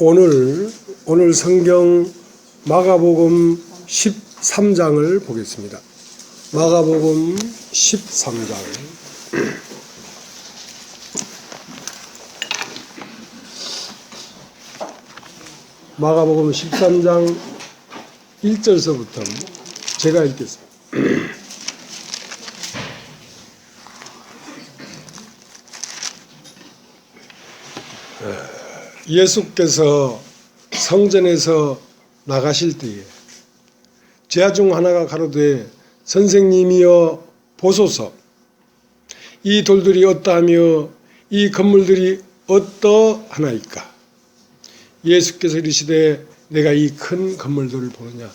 오늘 성경 마가복음 13장을 보겠습니다. 마가복음 13장. 마가복음 13장 1절서부터 제가 읽겠습니다. 예수께서 성전에서 나가실 때에 제자 중 하나가 가로되 선생님이여 보소서, 이 돌들이 어떠하며 이 건물들이 어떠하나이까? 예수께서 이르시되 내가 이 큰 건물들을 보느냐?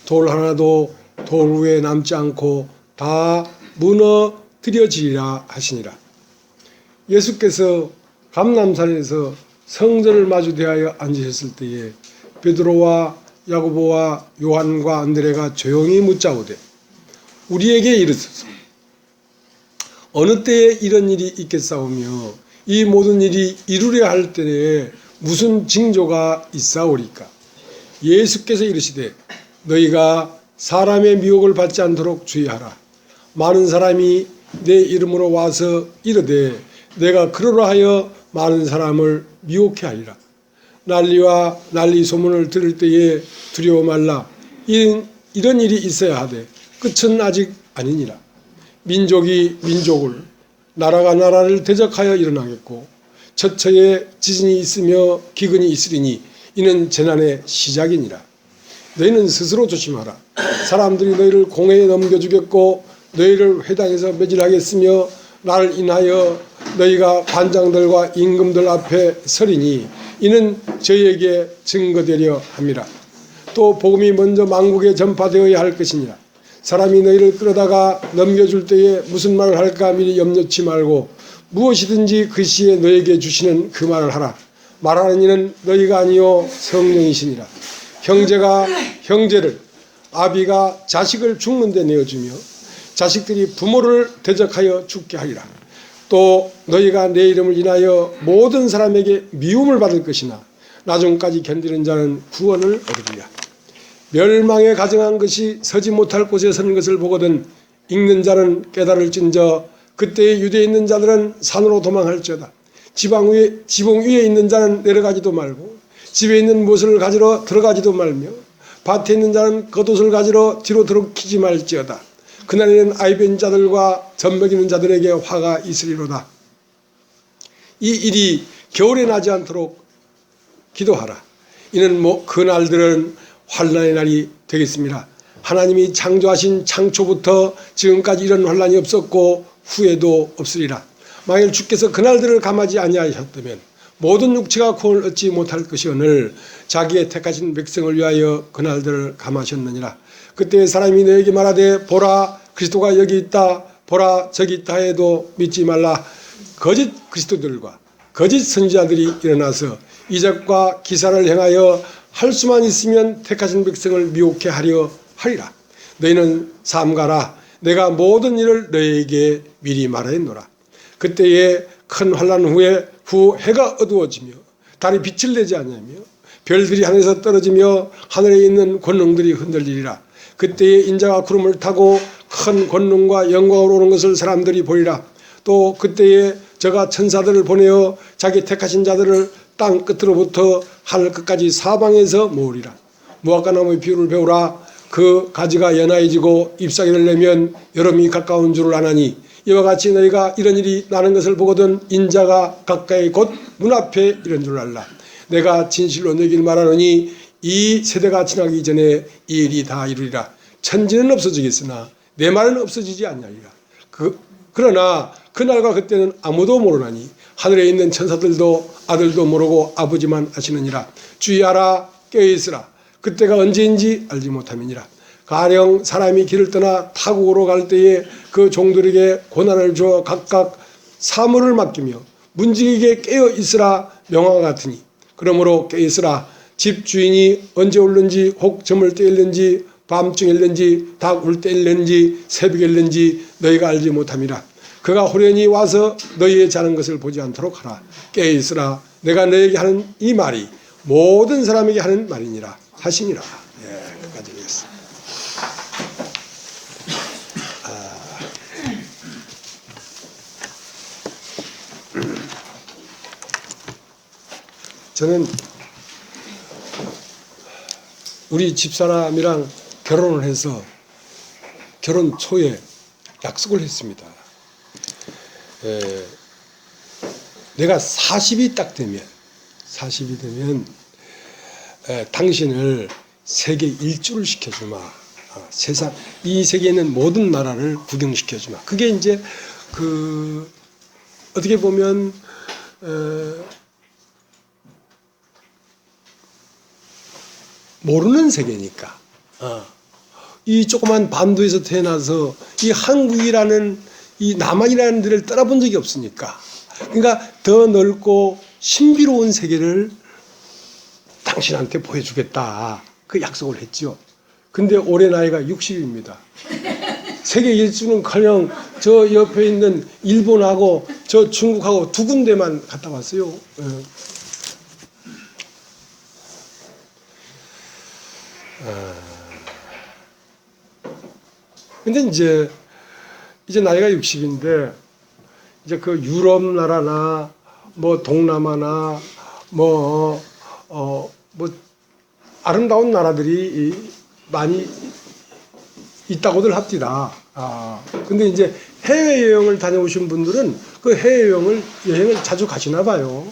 돌 하나도 돌 위에 남지 않고 다 무너뜨려지리라 하시니라. 예수께서 감람산에서 성전을 마주 대하여 앉으셨을 때에 베드로와 야고보와 요한과 안드레가 조용히 묻자오되 우리에게 이르소서, 어느 때에 이런 일이 있겠사오며 이 모든 일이 이루려 할 때에 무슨 징조가 있사오리까? 예수께서 이르시되 너희가 사람의 미혹을 받지 않도록 주의하라. 많은 사람이 내 이름으로 와서 이르되 내가 그러라 하여 많은 사람을 미혹해 하리라. 난리와 난리 소문을 들을 때에 두려워 말라. 이런 일이 있어야 하되 끝은 아직 아니니라. 민족이 민족을, 나라가 나라를 대적하여 일어나겠고 처처에 지진이 있으며 기근이 있으리니 이는 재난의 시작이니라. 너희는 스스로 조심하라. 사람들이 너희를 공회에 넘겨주겠고 너희를 회당에서 매질하겠으며 나를 인하여 너희가 관장들과 임금들 앞에 서리니 이는 저희에게 증거되려 함이라. 또 복음이 먼저 만국에 전파되어야 할 것이니라. 사람이 너희를 끌어다가 넘겨줄 때에 무슨 말을 할까 미리 염려치 말고 무엇이든지 그 시에 너희에게 주시는 그 말을 하라. 말하는 이는 너희가 아니요 성령이시니라. 형제가 형제를, 아비가 자식을 죽는 데 내어주며 자식들이 부모를 대적하여 죽게 하리라. 또 너희가 내 이름을 인하여 모든 사람에게 미움을 받을 것이나 나중까지 견디는 자는 구원을 얻으리라. 멸망에 가증한 것이 서지 못할 곳에 서는 것을 보거든 읽는 자는 깨달을진저 그때에 유대에 있는 자들은 산으로 도망할지어다. 지붕 위에 있는 자는 내려가지도 말고 집에 있는 무엇을 가지러 들어가지도 말며 밭에 있는 자는 겉옷을 가지러 뒤로 들어키지 말지어다. 그날에는 아이벤 자들과 젖먹이는 자들에게 화가 있으리로다. 이 일이 겨울에 나지 않도록 기도하라. 이는 그 날들은 환난의 날이 되겠습니다. 하나님이 창조하신 창초부터 지금까지 이런 환난이 없었고 후에도 없으리라. 만일 주께서 그날들을 감하지 아니하셨다면 모든 육체가 구원을 얻지 못할 것이오늘 자기의 택하신 백성을 위하여 그날들을 감하셨느니라. 그때 사람이 너에게 말하되 보라 그리스도가 여기 있다, 보라 저기 있다 해도 믿지 말라. 거짓 그리스도들과 거짓 선지자들이 일어나서 이적과 기사를 행하여 할 수만 있으면 택하신 백성을 미혹해 하려 하리라. 너희는 삼가라. 내가 모든 일을 너희에게 미리 말하였노라. 그때에 큰 환난 후 해가 어두워지며 달이 빛을 내지 않으며 별들이 하늘에서 떨어지며 하늘에 있는 권능들이 흔들리리라. 그때에 인자가 구름을 타고 큰 권능과 영광으로 오는 것을 사람들이 보리라. 또 그때에 저가 천사들을 보내어 자기 택하신 자들을 땅 끝으로부터 하늘 끝까지 사방에서 모으리라. 무화과 나무의 비유를 배우라. 그 가지가 연하해지고 잎사귀를 내면 여름이 가까운 줄을 아나니 이와 같이 너희가 이런 일이 나는 것을 보거든 인자가 가까이 곧 문 앞에 이런 줄 알라. 내가 진실로 너희에게 말하노니 이 세대가 지나기 전에 이 일이 다 이루리라. 천지는 없어지겠으나 내 말은 없어지지 않냐리라. 그러나 그날과 그때는 아무도 모르나니 하늘에 있는 천사들도 아들도 모르고 아버지만 아시느니라. 주의하라, 깨어있으라. 그때가 언제인지 알지 못함이니라. 가령 사람이 길을 떠나 타국으로 갈 때에 그 종들에게 고난을 주어 각각 사물을 맡기며 문지기게 깨어있으라 명화가 같으니 그러므로 깨어있으라. 집 주인이 언제 올는지 혹 저물 때 일는지 밤중에 일는지 닭 울 때 일는지 새벽에 일는지 너희가 알지 못함이라. 그가 호련히 와서 너희의 자는 것을 보지 않도록 하라. 깨어있으라. 내가 너에게 하는 이 말이 모든 사람에게 하는 말이니라 하시니라. 예, 끝까지 읽겠습니다. 저는 우리 집사람이랑 결혼을 해서 결혼 초에 약속을 했습니다. 내가 40이 딱 되면 당신을 세계 일주를 시켜주마. 세상 이 세계에 있는 모든 나라를 구경시켜주마. 그게 이제 어떻게 보면 모르는 세계니까. 이 조그만 반도에서 태어나서 이 한국이라는 이 남한이라는 데를 떠나본 적이 없으니까. 그러니까 더 넓고 신비로운 세계를 당신한테 보여주겠다. 그 약속을 했죠. 근데 올해 나이가 60입니다. 세계 일주는커녕 저 옆에 있는 일본하고 저 중국하고 두 군데만 갔다 왔어요. 근데 이제 나이가 60인데 이제 그 유럽 나라나 뭐 동남아나 뭐 아름다운 나라들이 많이 있다고들 합디다. 근데 이제 해외여행을 다녀오신 분들은 그 여행을 자주 가시나 봐요.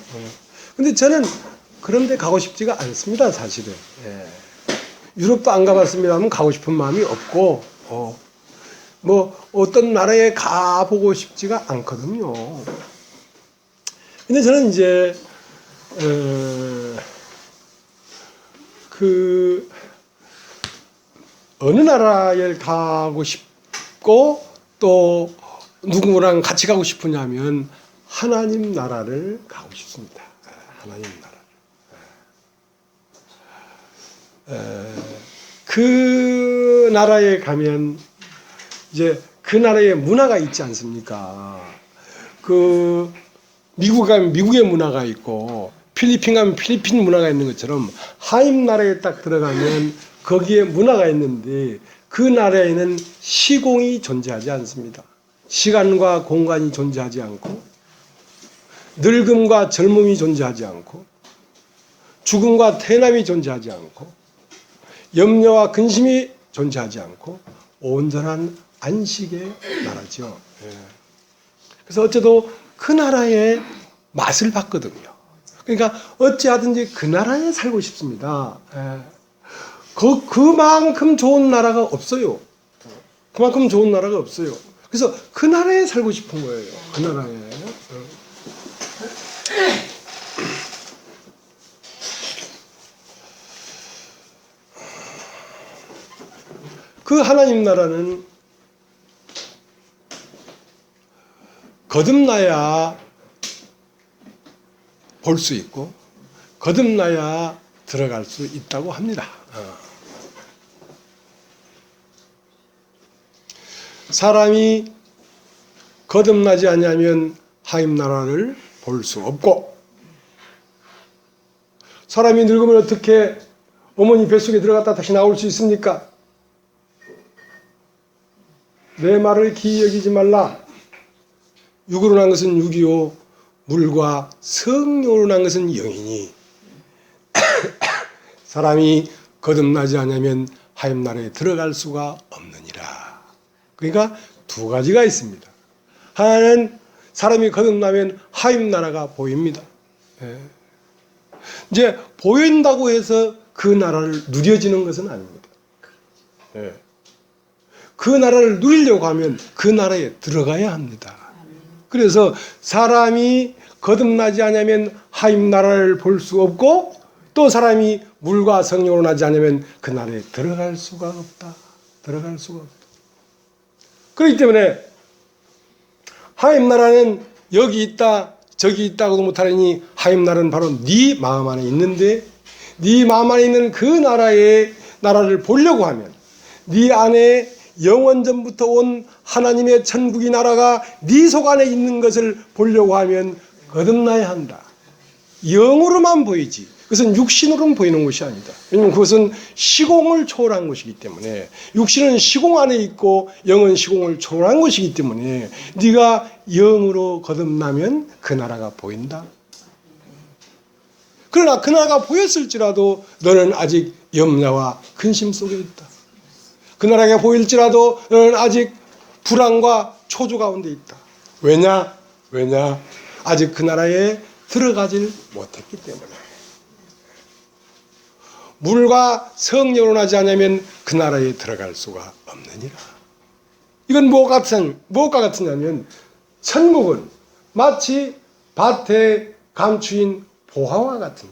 근데 저는 그런 데 가고 싶지가 않습니다, 사실은. 예. 유럽도 안 가봤습니다만 가고 싶은 마음이 없고, 뭐 어떤 나라에 가보고 싶지가 않거든요. 근데 저는 이제 어느 나라에 가고 싶고 또 누구랑 같이 가고 싶으냐면 하나님 나라를 가고 싶습니다. 하나님 나라를. 그 나라에 가면 이제 그 나라의 문화가 있지 않습니까? 그 미국 가면 미국의 문화가 있고 필리핀 가면 필리핀 문화가 있는 것처럼 하임 나라에 딱 들어가면 거기에 문화가 있는데 그 나라에는 시공이 존재하지 않습니다. 시간과 공간이 존재하지 않고 늙음과 젊음이 존재하지 않고 죽음과 태어남이 존재하지 않고 염려와 근심이 존재하지 않고 온전한 안식의 나라죠. 그래서 어째도 그 나라의 맛을 봤거든요. 그러니까 어찌하든지 그 나라에 살고 싶습니다. 그만큼 좋은 나라가 없어요. 그만큼 좋은 나라가 없어요. 그래서 그 나라에 살고 싶은 거예요. 그 나라에. 그 하나님 나라는 거듭나야 볼 수 있고 거듭나야 들어갈 수 있다고 합니다. 사람이 거듭나지 않으면 하임 나라를 볼 수 없고 사람이 늙으면 어떻게 어머니 뱃속에 들어갔다 다시 나올 수 있습니까? 내 말을 기이 여기지 말라. 육으로 난 것은 육이요 물과 성령으로 난 것은 영이니 사람이 거듭나지 않으면 하임 나라에 들어갈 수가 없느니라. 그러니까 두 가지가 있습니다. 하나는 사람이 거듭나면 하임 나라가 보입니다. 이제 보인다고 해서 그 나라를 누려지는 것은 아닙니다. 그 나라를 누리려고 하면 그 나라에 들어가야 합니다. 그래서 사람이 거듭나지 않으면 하임 나라를 볼 수 없고 또 사람이 물과 성령으로 나지 않으면 그 나라에 들어갈 수가 없다. 들어갈 수가 없다. 그렇기 때문에 하임 나라는 여기 있다 저기 있다고도 못하니 하임 나라는 바로 네 마음 안에 있는데 네 마음 안에 있는 그 나라를 보려고 하면 네 안에 영원전부터 온 하나님의 천국이 나라가 네 속 안에 있는 것을 보려고 하면 거듭나야 한다. 영으로만 보이지 그것은 육신으로는 보이는 것이 아니다. 왜냐하면 그것은 시공을 초월한 것이기 때문에, 육신은 시공 안에 있고 영은 시공을 초월한 것이기 때문에 네가 영으로 거듭나면 그 나라가 보인다. 그러나 그 나라가 보였을지라도 너는 아직 염려와 근심 속에 있다. 그 나라가 보일지라도 너는 아직 불안과 초조 가운데 있다. 왜냐? 아직 그 나라에 들어가질 못했기 때문에. 물과 성령으로 하지 않으면 그 나라에 들어갈 수가 없느니라. 이건 무엇과 같으냐면, 천국은 마치 밭에 감추인 보화와 같은,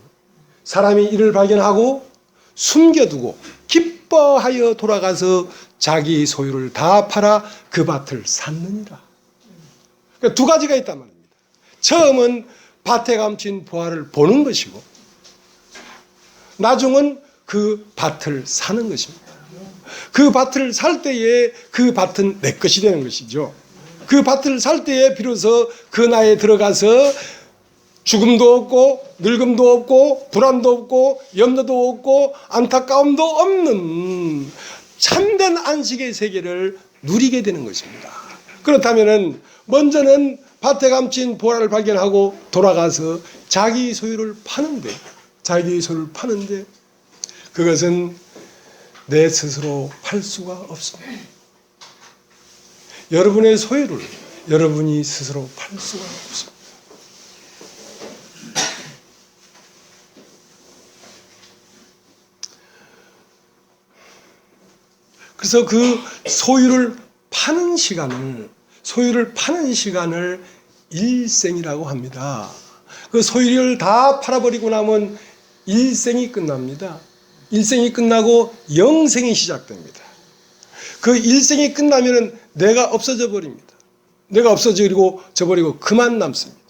사람이 이를 발견하고 숨겨두고 기뻐하여 돌아가서 자기 소유를 다 팔아 그 밭을 샀느니라. 그러니까 두 가지가 있단 말입니다. 처음은 밭에 감춘 보화를 보는 것이고, 나중은 그 밭을 사는 것입니다. 그 밭을 살 때에 그 밭은 내 것이 되는 것이죠. 그 밭을 살 때에 비로소 그 나라에 들어가서 죽음도 없고 늙음도 없고 불안도 없고 염려도 없고 안타까움도 없는 참된 안식의 세계를 누리게 되는 것입니다. 그렇다면 먼저는 밭에 감춘 보화를 발견하고 돌아가서 자기 소유를 파는데 그것은 내 스스로 팔 수가 없습니다. 여러분의 소유를 여러분이 스스로 팔 수가 없습니다. 그래서 그 소유를 파는 시간을 일생이라고 합니다. 그 소유를 다 팔아버리고 나면 일생이 끝납니다. 일생이 끝나고 영생이 시작됩니다. 그 일생이 끝나면 내가 없어져 버립니다. 내가 없어지고 저버리고 그만 남습니다.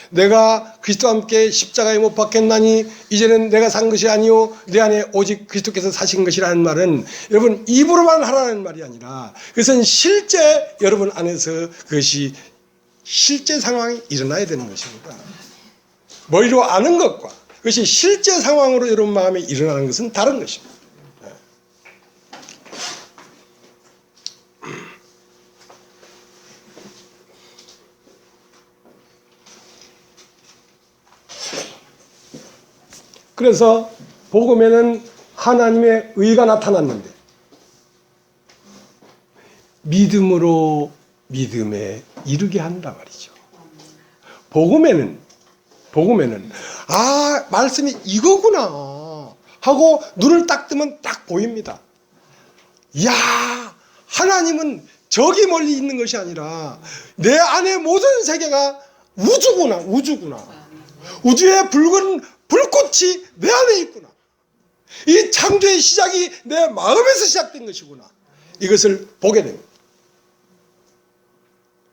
내가 그리스도와 함께 십자가에 못 박혔나니 이제는 내가 산 것이 아니요 내 안에 오직 그리스도께서 사신 것이라는 말은 여러분 입으로만 하라는 말이 아니라 그것은 실제 여러분 안에서 그것이 실제 상황이 일어나야 되는 것입니다. 머리로 아는 것과 그것이 실제 상황으로 여러분 마음에 일어나는 것은 다른 것입니다. 그래서 복음에는 하나님의 의가 나타났는데 믿음으로 믿음에 이르게 한다 말이죠. 복음에는 말씀이 이거구나 하고 눈을 딱 뜨면 딱 보입니다. 이야, 하나님은 저기 멀리 있는 것이 아니라 내 안에 모든 세계가 우주구나. 우주의 붉은 불꽃이 내 안에 있구나. 이 창조의 시작이 내 마음에서 시작된 것이구나. 이것을 보게 됩니다.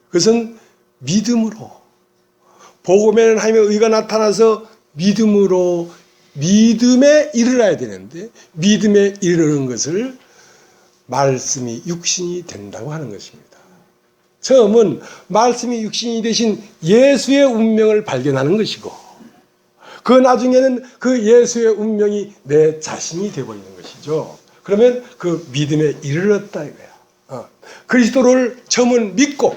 그것은 믿음으로, 복음에는 하나님의 의가 나타나서 믿음으로 믿음에 이르러야 되는데 믿음에 이르는 것을 말씀이 육신이 된다고 하는 것입니다. 처음은 말씀이 육신이 되신 예수의 운명을 발견하는 것이고 그 나중에는 그 예수의 운명이 내 자신이 되어버리는 것이죠. 그러면 그 믿음에 이르렀다 이거야. 그리스도를 처음은 믿고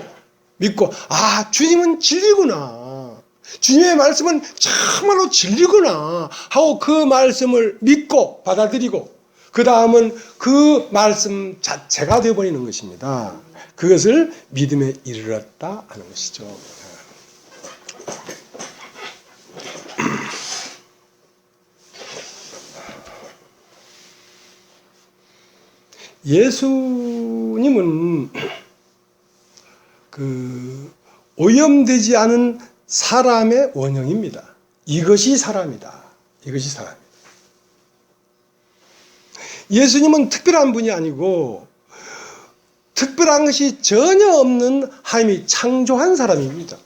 주님은 진리구나. 주님의 말씀은 정말로 진리구나 하고 그 말씀을 믿고 받아들이고 그 다음은 그 말씀 자체가 되어버리는 것입니다. 그것을 믿음에 이르렀다 하는 것이죠. 예수님은 오염되지 않은 사람의 원형입니다. 이것이 사람이다. 예수님은 특별한 분이 아니고 특별한 것이 전혀 없는 하나님이 창조한 사람입니다.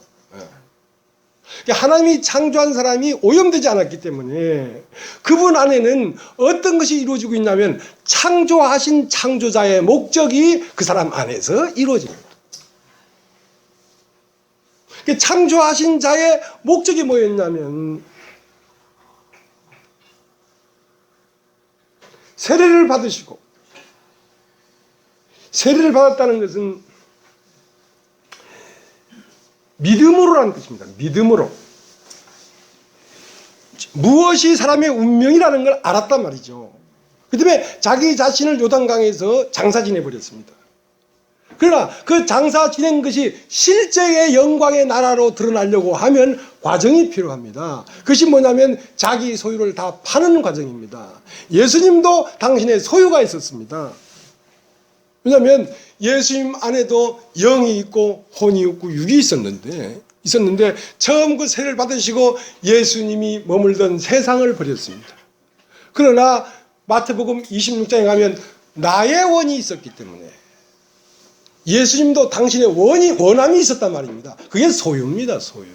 하나님이 창조한 사람이 오염되지 않았기 때문에 그분 안에는 어떤 것이 이루어지고 있냐면 창조하신 창조자의 목적이 그 사람 안에서 이루어집니다. 창조하신 자의 목적이 뭐였냐면 세례를 받으시고, 세례를 받았다는 것은 믿음으로라는 뜻입니다. 믿음으로. 무엇이 사람의 운명이라는 걸 알았단 말이죠. 그 때문에 자기 자신을 요단강에서 장사 지내버렸습니다. 그러나 그 장사 지낸 것이 실제의 영광의 나라로 드러나려고 하면 과정이 필요합니다. 그것이 뭐냐면 자기 소유를 다 파는 과정입니다. 예수님도 당신의 소유가 있었습니다. 왜냐하면 예수님 안에도 영이 있고 혼이 있고 육이 있었는데 처음 그 세례를 받으시고 예수님이 머물던 세상을 버렸습니다. 그러나 마태복음 26장에 가면 나의 원이 있었기 때문에 예수님도 당신의 원함이 있었단 말입니다. 그게 소유입니다. 소유.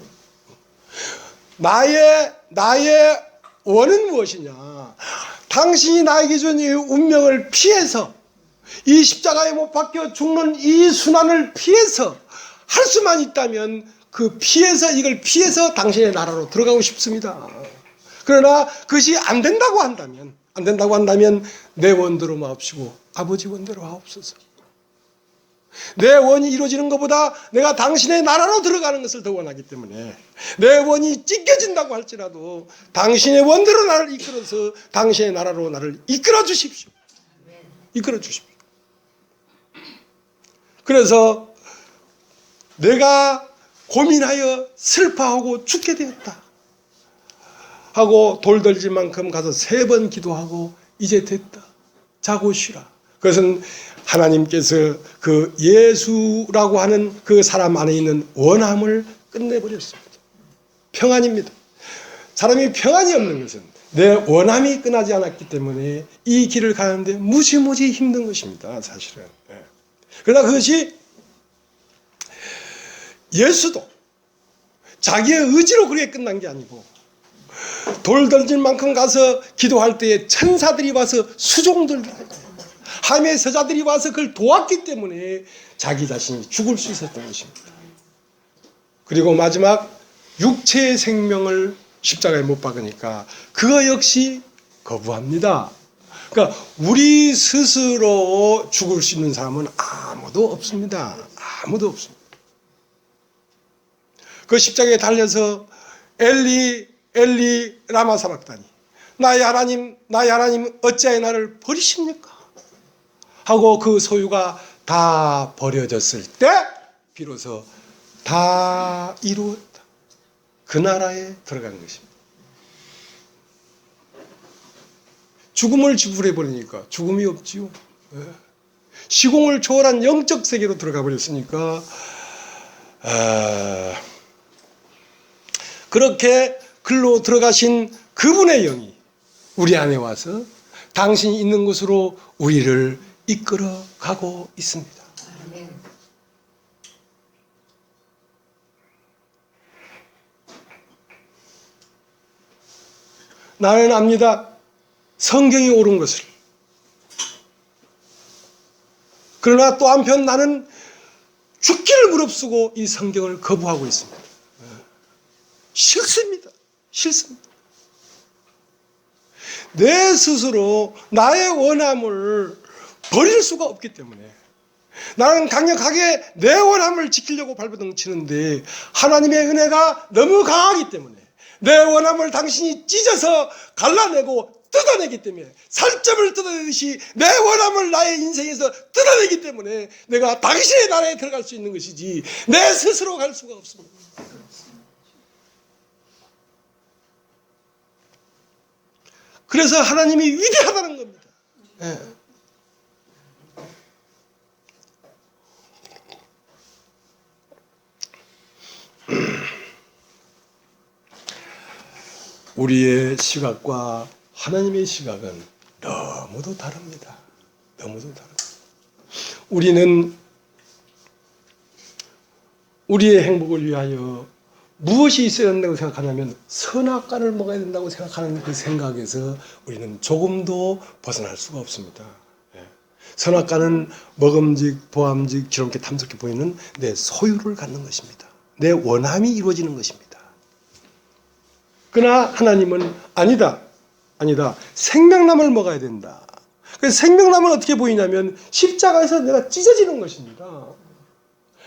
나의 원은 무엇이냐? 당신이 나에게 준 이 운명을 피해서 이 십자가에 못 박혀 죽는 이 순환을 피해서 할 수만 있다면 이걸 피해서 당신의 나라로 들어가고 싶습니다. 그러나 그것이 안 된다고 한다면 내 원대로 마옵시고 아버지 원대로 하옵소서. 내 원이 이루어지는 것보다 내가 당신의 나라로 들어가는 것을 더 원하기 때문에 내 원이 찢겨진다고 할지라도 당신의 원대로 나를 이끌어서 당신의 나라로 나를 이끌어 주십시오. 이끌어 주십시오. 그래서 내가 고민하여 슬퍼하고 죽게 되었다 하고 돌덜질 만큼 가서 3번 기도하고 이제 됐다. 자고 쉬라. 그것은 하나님께서 그 예수라고 하는 그 사람 안에 있는 원함을 끝내버렸습니다. 평안입니다. 사람이 평안이 없는 것은 내 원함이 끝나지 않았기 때문에 이 길을 가는데 무지무지 힘든 것입니다. 사실은. 그러나 그것이 예수도 자기의 의지로 그렇게 끝난 게 아니고 돌 던질 만큼 가서 기도할 때에 천사들이 와서 수종들 함의 서자들이 와서 그걸 도왔기 때문에 자기 자신이 죽을 수 있었던 것입니다. 그리고 마지막 육체의 생명을 십자가에 못 박으니까 그거 역시 거부합니다. 그러니까 우리 스스로 죽을 수 있는 사람은 아무도 없습니다. 아무도 없습니다. 그 십자가에 달려서 엘리 엘리 라마 사박다니 나의 하나님 어찌하여 나를 버리십니까? 하고 그 소유가 다 버려졌을 때 비로소 다 이루었다. 그 나라에 들어가는 것입니다. 죽음을 지불해버리니까 죽음이 없지요. 시공을 초월한 영적 세계로 들어가 버렸으니까 그렇게 글로 들어가신 그분의 영이 우리 안에 와서 당신이 있는 곳으로 우리를 이끌어 가고 있습니다. 나는 압니다. 성경이 옳은 것을. 그러나 또 한편 나는 죽기를 무릅쓰고 이 성경을 거부하고 있습니다. 싫습니다. 싫습니다. 내 스스로 나의 원함을 버릴 수가 없기 때문에 나는 강력하게 내 원함을 지키려고 발버둥 치는데 하나님의 은혜가 너무 강하기 때문에 내 원함을 당신이 찢어서 갈라내고 뜯어내기 때문에 살점을 뜯어내듯이 내 원함을 나의 인생에서 뜯어내기 때문에 내가 당신의 나라에 들어갈 수 있는 것이지 내 스스로 갈 수가 없습니다. 그래서 하나님이 위대하다는 겁니다. 네. 우리의 시각과 하나님의 시각은 너무도 다릅니다. 너무도 다릅니다. 우리는 우리의 행복을 위하여 무엇이 있어야 된다고 생각하냐면 선악과를 먹어야 된다고 생각하는 그 생각에서 우리는 조금도 벗어날 수가 없습니다. 선악과는 먹음직, 보암직, 지름게 탐스럽게 보이는 내 소유를 갖는 것입니다. 내 원함이 이루어지는 것입니다. 그러나 하나님은 아니다. 생명나무를 먹어야 된다. 그래서 생명나무는 어떻게 보이냐면 십자가에서 내가 찢어지는 것입니다.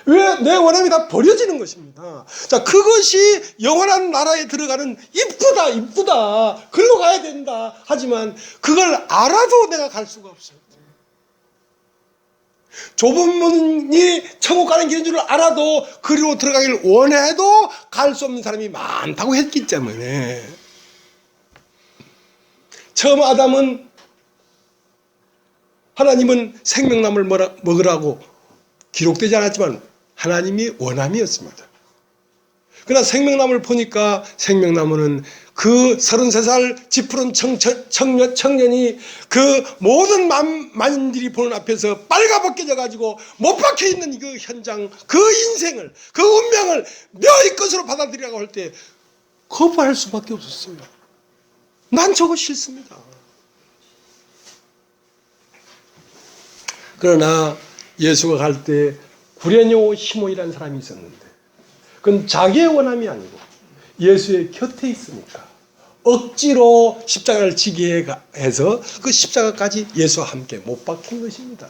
왜? 내 원함이 다 버려지는 것입니다. 자, 그것이 영원한 나라에 들어가는 이쁘다. 글로 가야 된다. 하지만 그걸 알아도 내가 갈 수가 없어요. 좁은 문이 천국 가는 길인 줄 알아도 그리로 들어가길 원해도 갈 수 없는 사람이 많다고 했기 때문에 처음 하나님은 생명나무를 먹으라고 기록되지 않았지만 하나님이 원함이었습니다. 그러나 생명나무를 보니까 생명나무는 그 33살 짚푸른 청년이 그 모든 만인들이 보는 앞에서 빨가벗겨져 가지고 못 박혀 있는 그 현장, 그 인생을, 그 운명을 너희 것으로 받아들이라고 할 때 거부할 수밖에 없었어요. 난 저거 싫습니다. 그러나 예수가 갈 때 구레뇨 시몬이라는 사람이 있었는데 그건 자기의 원함이 아니고 예수의 곁에 있으니까 억지로 십자가를 지게 해서 그 십자가까지 예수와 함께 못 박힌 것입니다.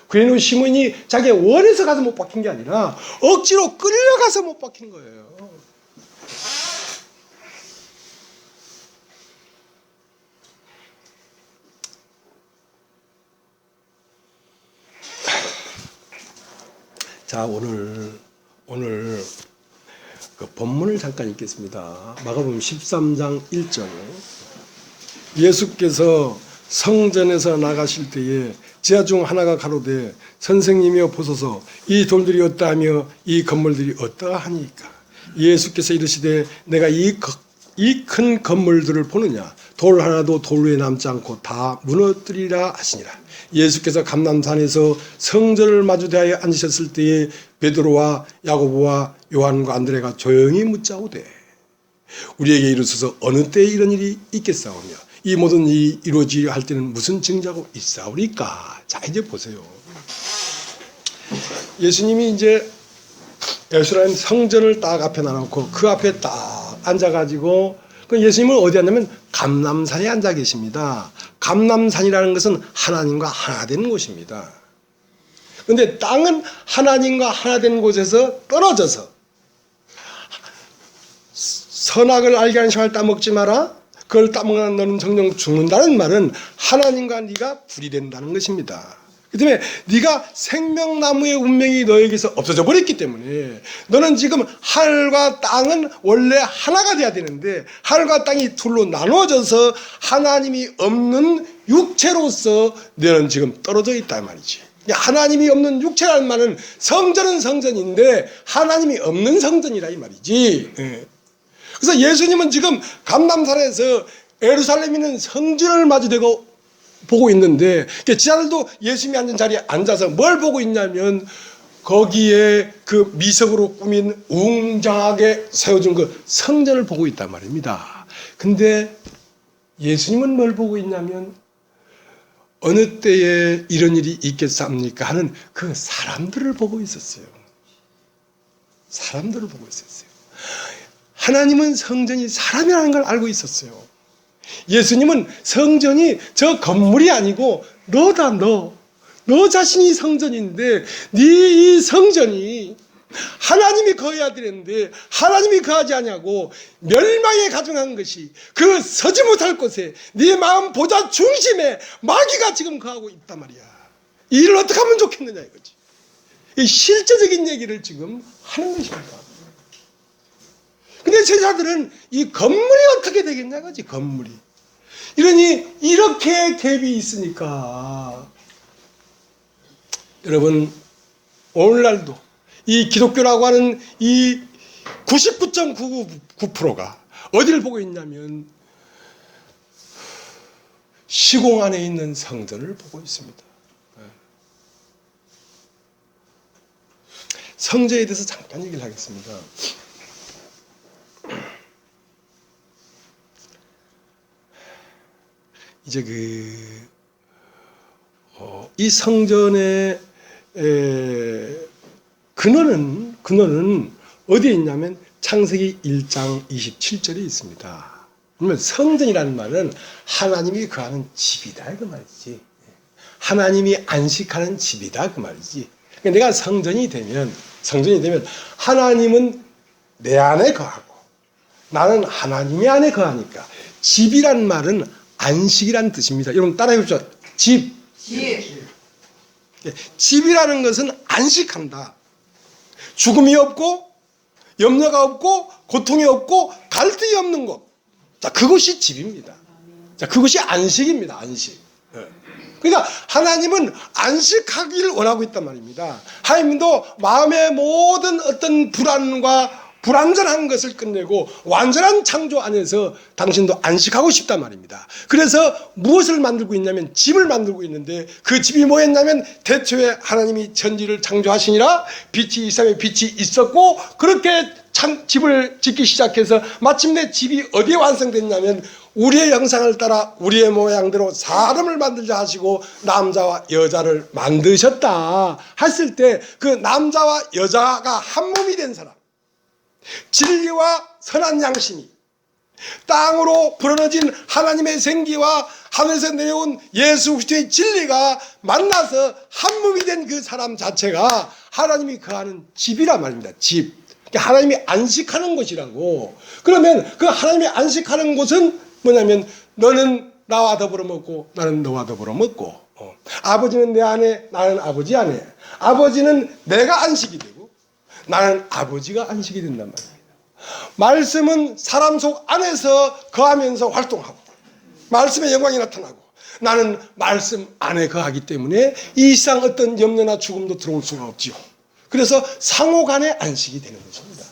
구레뇨 시몬이 자기의 원해서 가서 못 박힌 게 아니라 억지로 끌려가서 못 박힌 거예요. 자, 오늘 그 본문을 잠깐 읽겠습니다. 마가복음 13장 1절. 예수께서 성전에서 나가실 때에 제자 중 하나가 가로되 선생님이여 보소서 이 돌들이 어떠하며 이 건물들이 어떠하니까. 예수께서 이르시되 내가 이 큰 건물들을 보느냐. 돌 하나도 돌 위에 남지 않고 다 무너뜨리라 하시니라. 예수께서 감람산에서 성전을 마주대하여 앉으셨을 때에 베드로와 야고보와 요한과 안드레가 조용히 묻자오되 우리에게 이르소서 어느 때에 이런 일이 있겠사오며 이 모든 일이 이루어지려 할 때는 무슨 증자고 있사오리까. 자, 이제 보세요. 예수님이 이제 예루살렘 성전을 딱 앞에 놔놓고 그 앞에 딱 앉아가지고 예수님은 어디 앉냐면 감람산에 앉아 계십니다. 감람산이라는 것은 하나님과 하나 되는 곳입니다. 그런데 땅은 하나님과 하나 된 곳에서 떨어져서 선악을 알게 하는 식을 따먹지 마라. 그걸 따먹는 너는 정령 죽는다는 말은 하나님과 네가 불이 된다는 것입니다. 그 때문에 네가 생명나무의 운명이 너에게서 없어져 버렸기 때문에 너는 지금 하늘과 땅은 원래 하나가 돼야 되는데 하늘과 땅이 둘로 나누어져서 하나님이 없는 육체로서 너는 지금 떨어져 있다 말이지. 하나님이 없는 육체라는 말은 성전은 성전인데 하나님이 없는 성전이라 이 말이지. 그래서 예수님은 지금 감람산에서 예루살렘 있는 성전을 마주대고 보고 있는데 지하들도 예수님이 앉은 자리에 앉아서 뭘 보고 있냐면 거기에 그 미석으로 꾸민 웅장하게 세워진 그 성전을 보고 있단 말입니다. 근데 예수님은 뭘 보고 있냐면 어느 때에 이런 일이 있겠습니까 하는 그 사람들을 보고 있었어요. 사람들을 보고 있었어요. 하나님은 성전이 사람이라는 걸 알고 있었어요. 예수님은 성전이 저 건물이 아니고 너다. 너 자신이 성전인데 네 이 성전이 하나님이 거해야 되는데 하나님이 거하지 않냐고 멸망에 가중한 것이 그 서지 못할 곳에 네 마음 보좌 중심에 마귀가 지금 거하고 있단 말이야. 이 일을 어떻게 하면 좋겠느냐 이거지. 이 실제적인 얘기를 지금 하는 것입니다. 근데 제자들은 이 건물이 어떻게 되겠냐 이거지. 건물이 이러니 이렇게 갭이 있으니까 여러분 오늘날도 이 기독교라고 하는 이 99.99%가 어디를 보고 있냐면 시공 안에 있는 성전을 보고 있습니다. 성전에 대해서 잠깐 얘기를 하겠습니다. 이제 이 성전의 근원은 어디에 있냐면 창세기 1장 27절에 있습니다. 그러면 성전이라는 말은 하나님이 거하는 집이다 그 말이지. 하나님이 안식하는 집이다 그 말이지. 그러니까 내가 성전이 되면 하나님은 내 안에 거하고 나는 하나님의 안에 거하니까 집이란 말은 안식이란 뜻입니다. 여러분 따라해 보십시오. 집. 집이라는 것은 안식한다. 죽음이 없고 염려가 없고 고통이 없고 갈등이 없는 곳. 자, 그것이 집입니다. 자, 그것이 안식입니다. 안식. 그러니까 하나님은 안식하기를 원하고 있단 말입니다. 하나님도 마음의 모든 어떤 불완전한 것을 끝내고 완전한 창조 안에서 당신도 안식하고 싶단 말입니다. 그래서 무엇을 만들고 있냐면 집을 만들고 있는데 그 집이 뭐였냐면 태초에 하나님이 천지를 창조하시니라 빛이 이삼에 빛이 있었고 그렇게 집을 짓기 시작해서 마침내 집이 어디에 완성됐냐면 우리의 형상을 따라 우리의 모양대로 사람을 만들자 하시고 남자와 여자를 만드셨다 했을 때 그 남자와 여자가 한 몸이 된 사람, 진리와 선한 양심이 땅으로 불어넣어진 하나님의 생기와 하늘에서 내려온 예수 그리스도의 진리가 만나서 한 몸이 된 그 사람 자체가 하나님이 거하는 집이란 말입니다. 집. 하나님이 안식하는 곳이라고. 그러면 그 하나님이 안식하는 곳은 뭐냐면 너는 나와 더불어 먹고 나는 너와 더불어 먹고 아버지는 내 안에 나는 아버지 안에 아버지는 내가 안식이 되고 나는 아버지가 안식이 된단 말입니다. 말씀은 사람 속 안에서 거하면서 활동하고 말씀의 영광이 나타나고 나는 말씀 안에 거하기 때문에 이 세상 어떤 염려나 죽음도 들어올 수가 없지요. 그래서 상호 간의 안식이 되는 것입니다.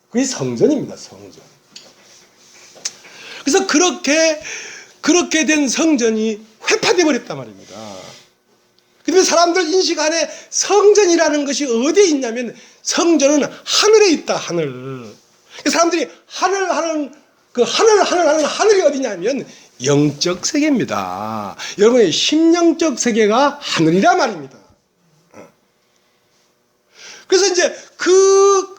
그게 성전입니다. 성전. 그래서 그렇게 된 성전이 회파되어 버렸단 말입니다. 그런데 사람들 인식 안에 성전이라는 것이 어디에 있냐면 성전은 하늘에 있다. 하늘. 사람들이 하늘 하는 하늘이 어디냐면 영적 세계입니다. 여러분의 심령적 세계가 하늘이라 말입니다. 그래서 이제 그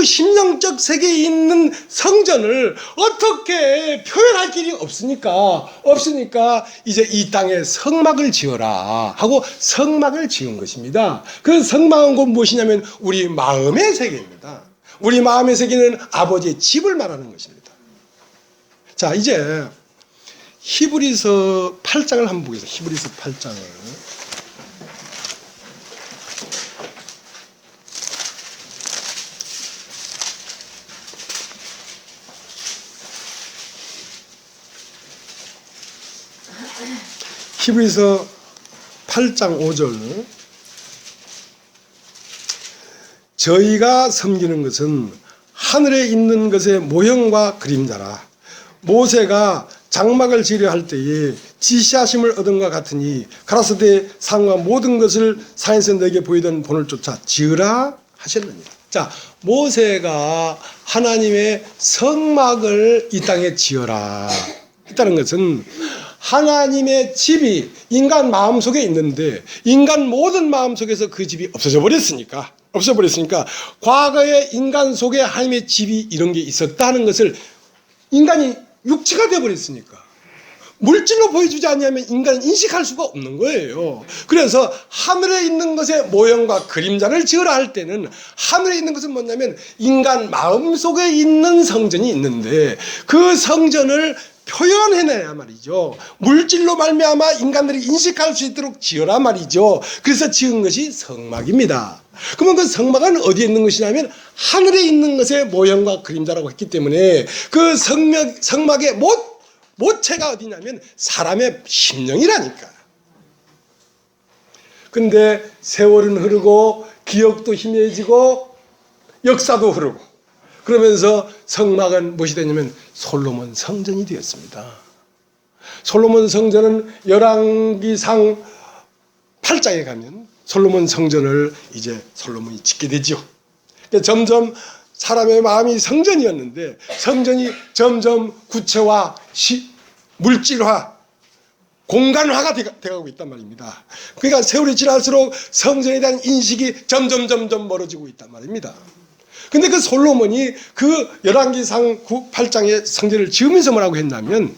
심령적 세계에 있는 성전을 어떻게 표현할 길이 없으니까 이제 이 땅에 성막을 지어라 하고 성막을 지은 것입니다. 그 성막은 곧 무엇이냐면 우리 마음의 세계입니다. 우리 마음의 세계는 아버지의 집을 말하는 것입니다. 자, 이제 히브리서 8장을 한번 보겠습니다. 히브리서 8장을. 히브리서 8장 5절. 저희가 섬기는 것은 하늘에 있는 것의 모형과 그림자라. 모세가 장막을 지으려 할 때에 지시하심을 얻은 것 같으니 가라사대 산과 모든 것을 산에서 내게 보이던 본을 쫓아 지으라 하셨느니라. 자, 모세가 하나님의 성막을 이 땅에 지어라 했다는 것은 하나님의 집이 인간 마음속에 있는데 인간 모든 마음속에서 그 집이 없어져 버렸으니까 과거에 인간 속에 하나님의 집이 이런 게 있었다는 것을 인간이 육체가 되어버렸으니까 물질로 보여주지 않으면 인간은 인식할 수가 없는 거예요. 그래서 하늘에 있는 것의 모형과 그림자를 지으라 할 때는 하늘에 있는 것은 뭐냐면 인간 마음속에 있는 성전이 있는데 그 성전을 표현해내야 말이죠. 물질로 말미암아 인간들이 인식할 수 있도록 지어라 말이죠. 그래서 지은 것이 성막입니다. 그러면 그 성막은 어디에 있는 것이냐면 하늘에 있는 것의 모형과 그림자라고 했기 때문에 그 성막의 모체가 어디냐면 사람의 심령이라니까. 근데 세월은 흐르고 기억도 희미해지고 역사도 흐르고 그러면서 성막은 무엇이 되냐면 솔로몬 성전이 되었습니다. 솔로몬 성전은 열왕기상 8장에 가면 솔로몬 성전을 이제 솔로몬이 짓게 되죠. 점점 사람의 마음이 성전이었는데 성전이 점점 구체화, 물질화, 공간화가 되어가고 있단 말입니다. 그러니까 세월이 지날수록 성전에 대한 인식이 점점 멀어지고 있단 말입니다. 근데 그 솔로몬이 그 열왕기상 8장의 성전을 지으면서 뭐라고 했냐면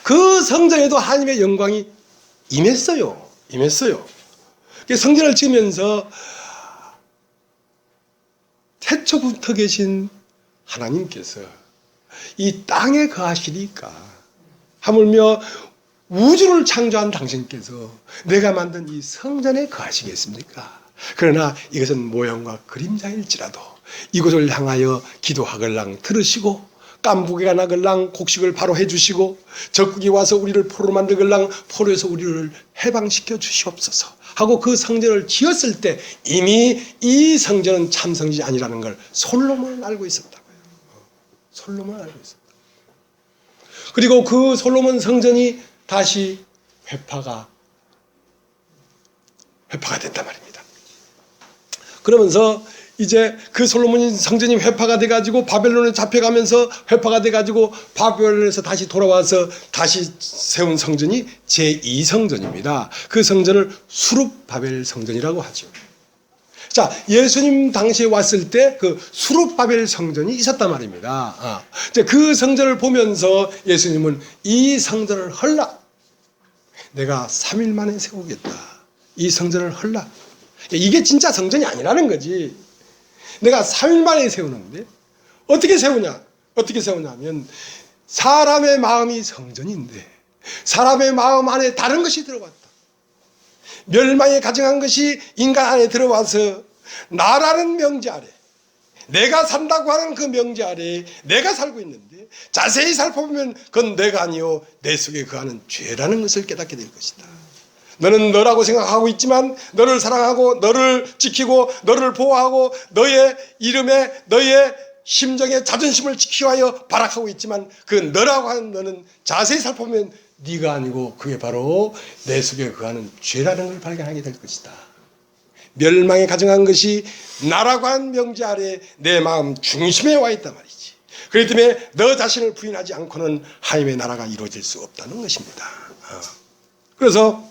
그 성전에도 하나님의 영광이 임했어요. 성전을 지으면서 태초부터 계신 하나님께서 이 땅에 거하시니까 하물며 우주를 창조한 당신께서 내가 만든 이 성전에 거하시겠습니까? 그러나 이것은 모형과 그림자일지라도 이곳을 향하여 기도하걸랑 들으시고 깐부기가 나걸랑 곡식을 바로 해주시고 적국이 와서 우리를 포로로 만들걸랑 포로에서 우리를 해방시켜 주시옵소서 하고 그 성전을 지었을 때 이미 이 성전은 참성전이 아니라는 걸 솔로몬은 알고 있었다고요. 솔로몬은 알고 있었다. 그리고 그 솔로몬 성전이 다시 회파가 된단 말입니다. 그러면서 이제 그 솔로몬 성전이 회파가 돼가지고 바벨론에 잡혀가면서 회파가 돼가지고 바벨론에서 다시 돌아와서 다시 세운 성전이 제2성전입니다. 그 성전을 수룹바벨 성전이라고 하죠. 자, 예수님 당시에 왔을 때 그 수룹바벨 성전이 있었단 말입니다. 이제 그 성전을 보면서 예수님은 이 성전을 헐라. 내가 3일 만에 세우겠다. 이 성전을 헐라. 이게 진짜 성전이 아니라는 거지. 내가 3일 만에 세우는데 어떻게 세우냐면 사람의 마음이 성전인데 사람의 마음 안에 다른 것이 들어왔다. 멸망에 가증한 것이 인간 안에 들어와서 나라는 명제 아래 내가 산다고 하는 그 명제 아래 내가 살고 있는데 자세히 살펴보면 그건 내가 아니요 내 속에 거하는 죄라는 것을 깨닫게 될 것이다. 너는 너라고 생각하고 있지만 너를 사랑하고 너를 지키고 너를 보호하고 너의 이름에 너의 심정의 자존심을 지키기 위하여 발악하고 있지만 그 너라고 하는 너는 자세히 살펴보면 네가 아니고 그게 바로 내 속에 거하는 죄라는 걸 발견하게 될 것이다. 멸망에 가증한 것이 나라고 하는 명제 아래 내 마음 중심에 와 있단 말이지. 그렇기 때문에 너 자신을 부인하지 않고는 하나님의 나라가 이루어질 수 없다는 것입니다. 그래서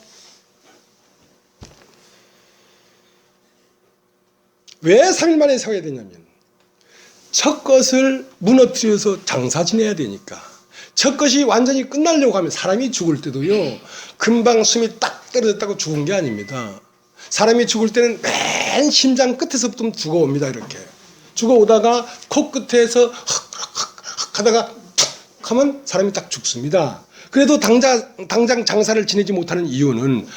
왜 3일 만에 세워야 되냐면 첫 것을 무너뜨려서 장사 지내야 되니까. 첫 것이 완전히 끝나려고 하면 사람이 죽을 때도요 금방 숨이 딱 떨어졌다고 죽은 게 아닙니다. 사람이 죽을 때는 맨 심장 끝에서부터 죽어옵니다. 이렇게 죽어오다가 코끝에서 헉 하다가 툭 하면 사람이 딱 죽습니다. 그래도 당장 장사를 지내지 못하는 이유는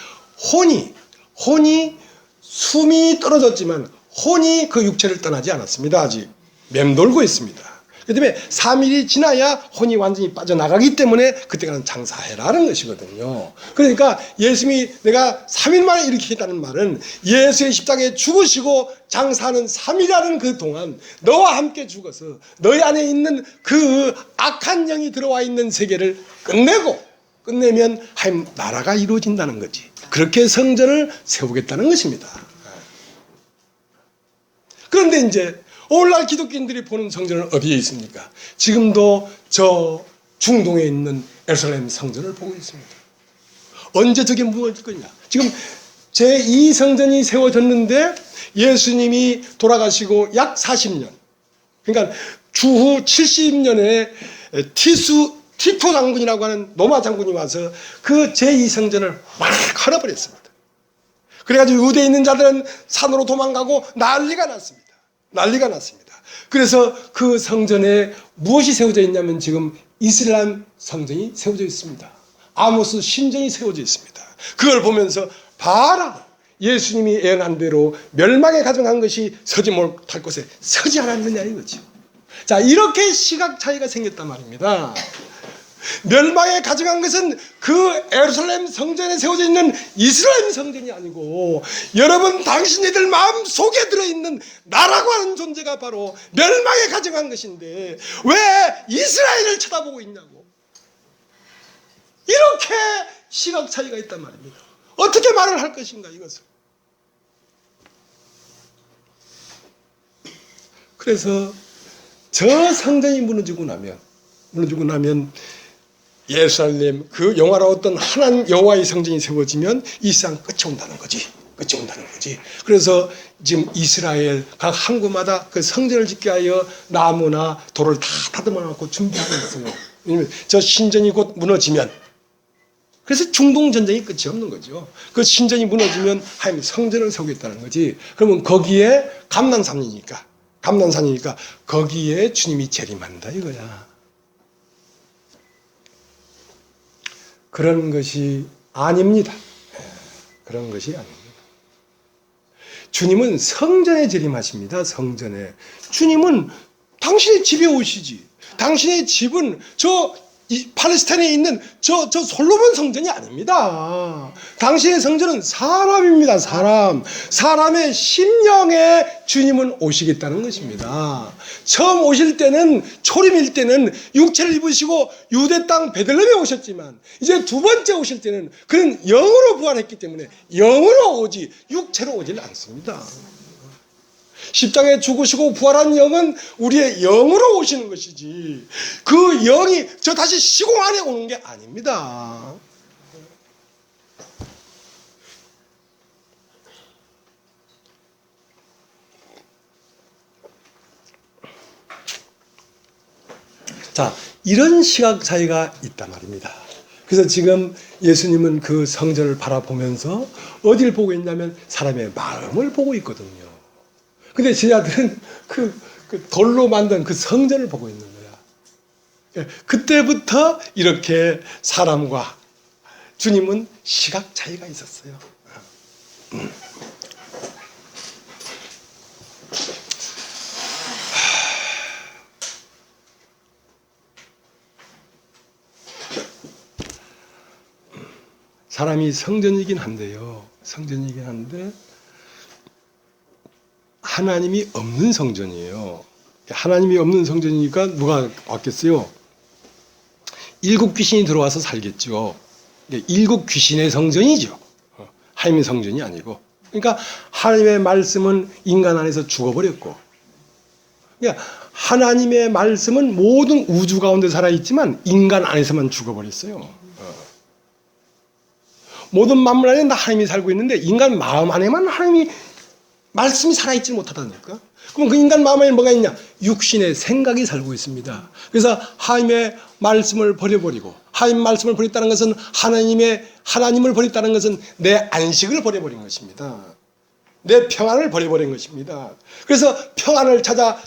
혼이 숨이 떨어졌지만 혼이 그 육체를 떠나지 않았습니다. 아직 맴돌고 있습니다. 그렇기 때문에 3일이 지나야 혼이 완전히 빠져나가기 때문에 그때가는 장사해라는 것이거든요. 그러니까 예수님이 내가 3일 만에 일으키겠다는 말은 예수의 십자가에 죽으시고 장사하는 3일이라는 그 동안 너와 함께 죽어서 너희 안에 있는 그 악한 영이 들어와 있는 세계를 끝내면 하나님 나라가 이루어진다는 거지. 그렇게 성전을 세우겠다는 것입니다. 그런데 이제 오늘날 기독교인들이 보는 성전은 어디에 있습니까? 지금도 저 중동에 있는 예루살렘 성전을 보고 있습니다. 언제 저게 무너질 거냐? 지금 제2성전이 세워졌는데 예수님이 돌아가시고 약 40년, 그러니까 주후 70년에 티토 장군이라고 하는 로마 장군이 와서 그 제2성전을 확 헐어버렸습니다. 그래가지고 유대에 있는 자들은 산으로 도망가고 난리가 났습니다. 그래서 그 성전에 무엇이 세워져 있냐면 지금 이슬람 성전이 세워져 있습니다. 아모스 신전이 세워져 있습니다. 그걸 보면서 봐라, 예수님이 예언한 대로 멸망에 가증한 것이 서지 못할 곳에 서지 않았느냐 이거죠. 자, 이렇게 시각 차이가 생겼단 말입니다. 멸망에 가증한 것은 그 예루살렘 성전에 세워져 있는 이스라엘 성전이 아니고 여러분 당신네들 마음 속에 들어있는 나라고 하는 존재가 바로 멸망에 가증한 것인데 왜 이스라엘을 쳐다보고 있냐고. 이렇게 시각 차이가 있단 말입니다. 어떻게 말을 할 것인가 이것을. 그래서 저 성전이 무너지고 나면 예루살렘 그 영화로웠던 하나님 여호와의 성전이 세워지면 이 세상 끝이 온다는 거지. 끝이 온다는 거지. 그래서 지금 이스라엘 각 항구마다 그 성전을 짓게 하여 나무나 돌을 다 다듬어 놓고 준비하고 있어요. 왜냐면 저 신전이 곧 무너지면, 그래서 중동 전쟁이 끝이 없는 거죠. 그 신전이 무너지면 하나님 성전을 세우겠다는 거지. 그러면 거기에 감난산이니까 거기에 주님이 재림한다 이거야. 그런 것이 아닙니다. 그런 것이 아닙니다. 주님은 성전에 재림하십니다. 성전에. 주님은 당신의 집에 오시지. 당신의 집은 팔레스타인에 있는 저 솔로몬 성전이 아닙니다. 당신의 성전은 사람입니다. 사람의 심령에 주님은 오시겠다는 것입니다. 처음 오실 때는, 초림일 때는 육체를 입으시고 유대 땅 베들레헴에 오셨지만, 이제 두 번째 오실 때는 그는 영으로 부활했기 때문에 영으로 오지 육체로 오질 않습니다. 십자가에 죽으시고 부활한 영은 우리의 영으로 오시는 것이지, 그 영이 다시 시공 안에 오는 게 아닙니다. 자, 이런 시각 차이가 있단 말입니다. 그래서 지금 예수님은 그 성전을 바라보면서 어디를 보고 있냐면 사람의 마음을 보고 있거든요. 근데 제자들은 그 돌로 만든 그 성전을 보고 있는 거야. 그때부터 이렇게 사람과 주님은 시각 차이가 있었어요. 사람이 성전이긴 한데요. 성전이긴 한데 하나님이 없는 성전이에요. 하나님이 없는 성전이니까 누가 왔겠어요? 일곱 귀신이 들어와서 살겠죠. 일곱 귀신의 성전이죠. 하나님의 성전이 아니고. 그러니까 하나님의 말씀은 인간 안에서 죽어버렸고, 그러니까 하나님의 말씀은 모든 우주 가운데 살아있지만 인간 안에서만 죽어버렸어요. 모든 만물 안에 하나님이 살고 있는데 인간 마음 안에만 하나님이 말씀이 살아있지 못하다니까. 그럼 그 인간 마음에 뭐가 있냐? 육신의 생각이 살고 있습니다. 그래서 하나님의 말씀을 버려버리고, 하나님 말씀을 버렸다는 것은 하나님을 버렸다는 것은 내 안식을 버려버린 것입니다. 내 평안을 버려버린 것입니다. 그래서 평안을 찾아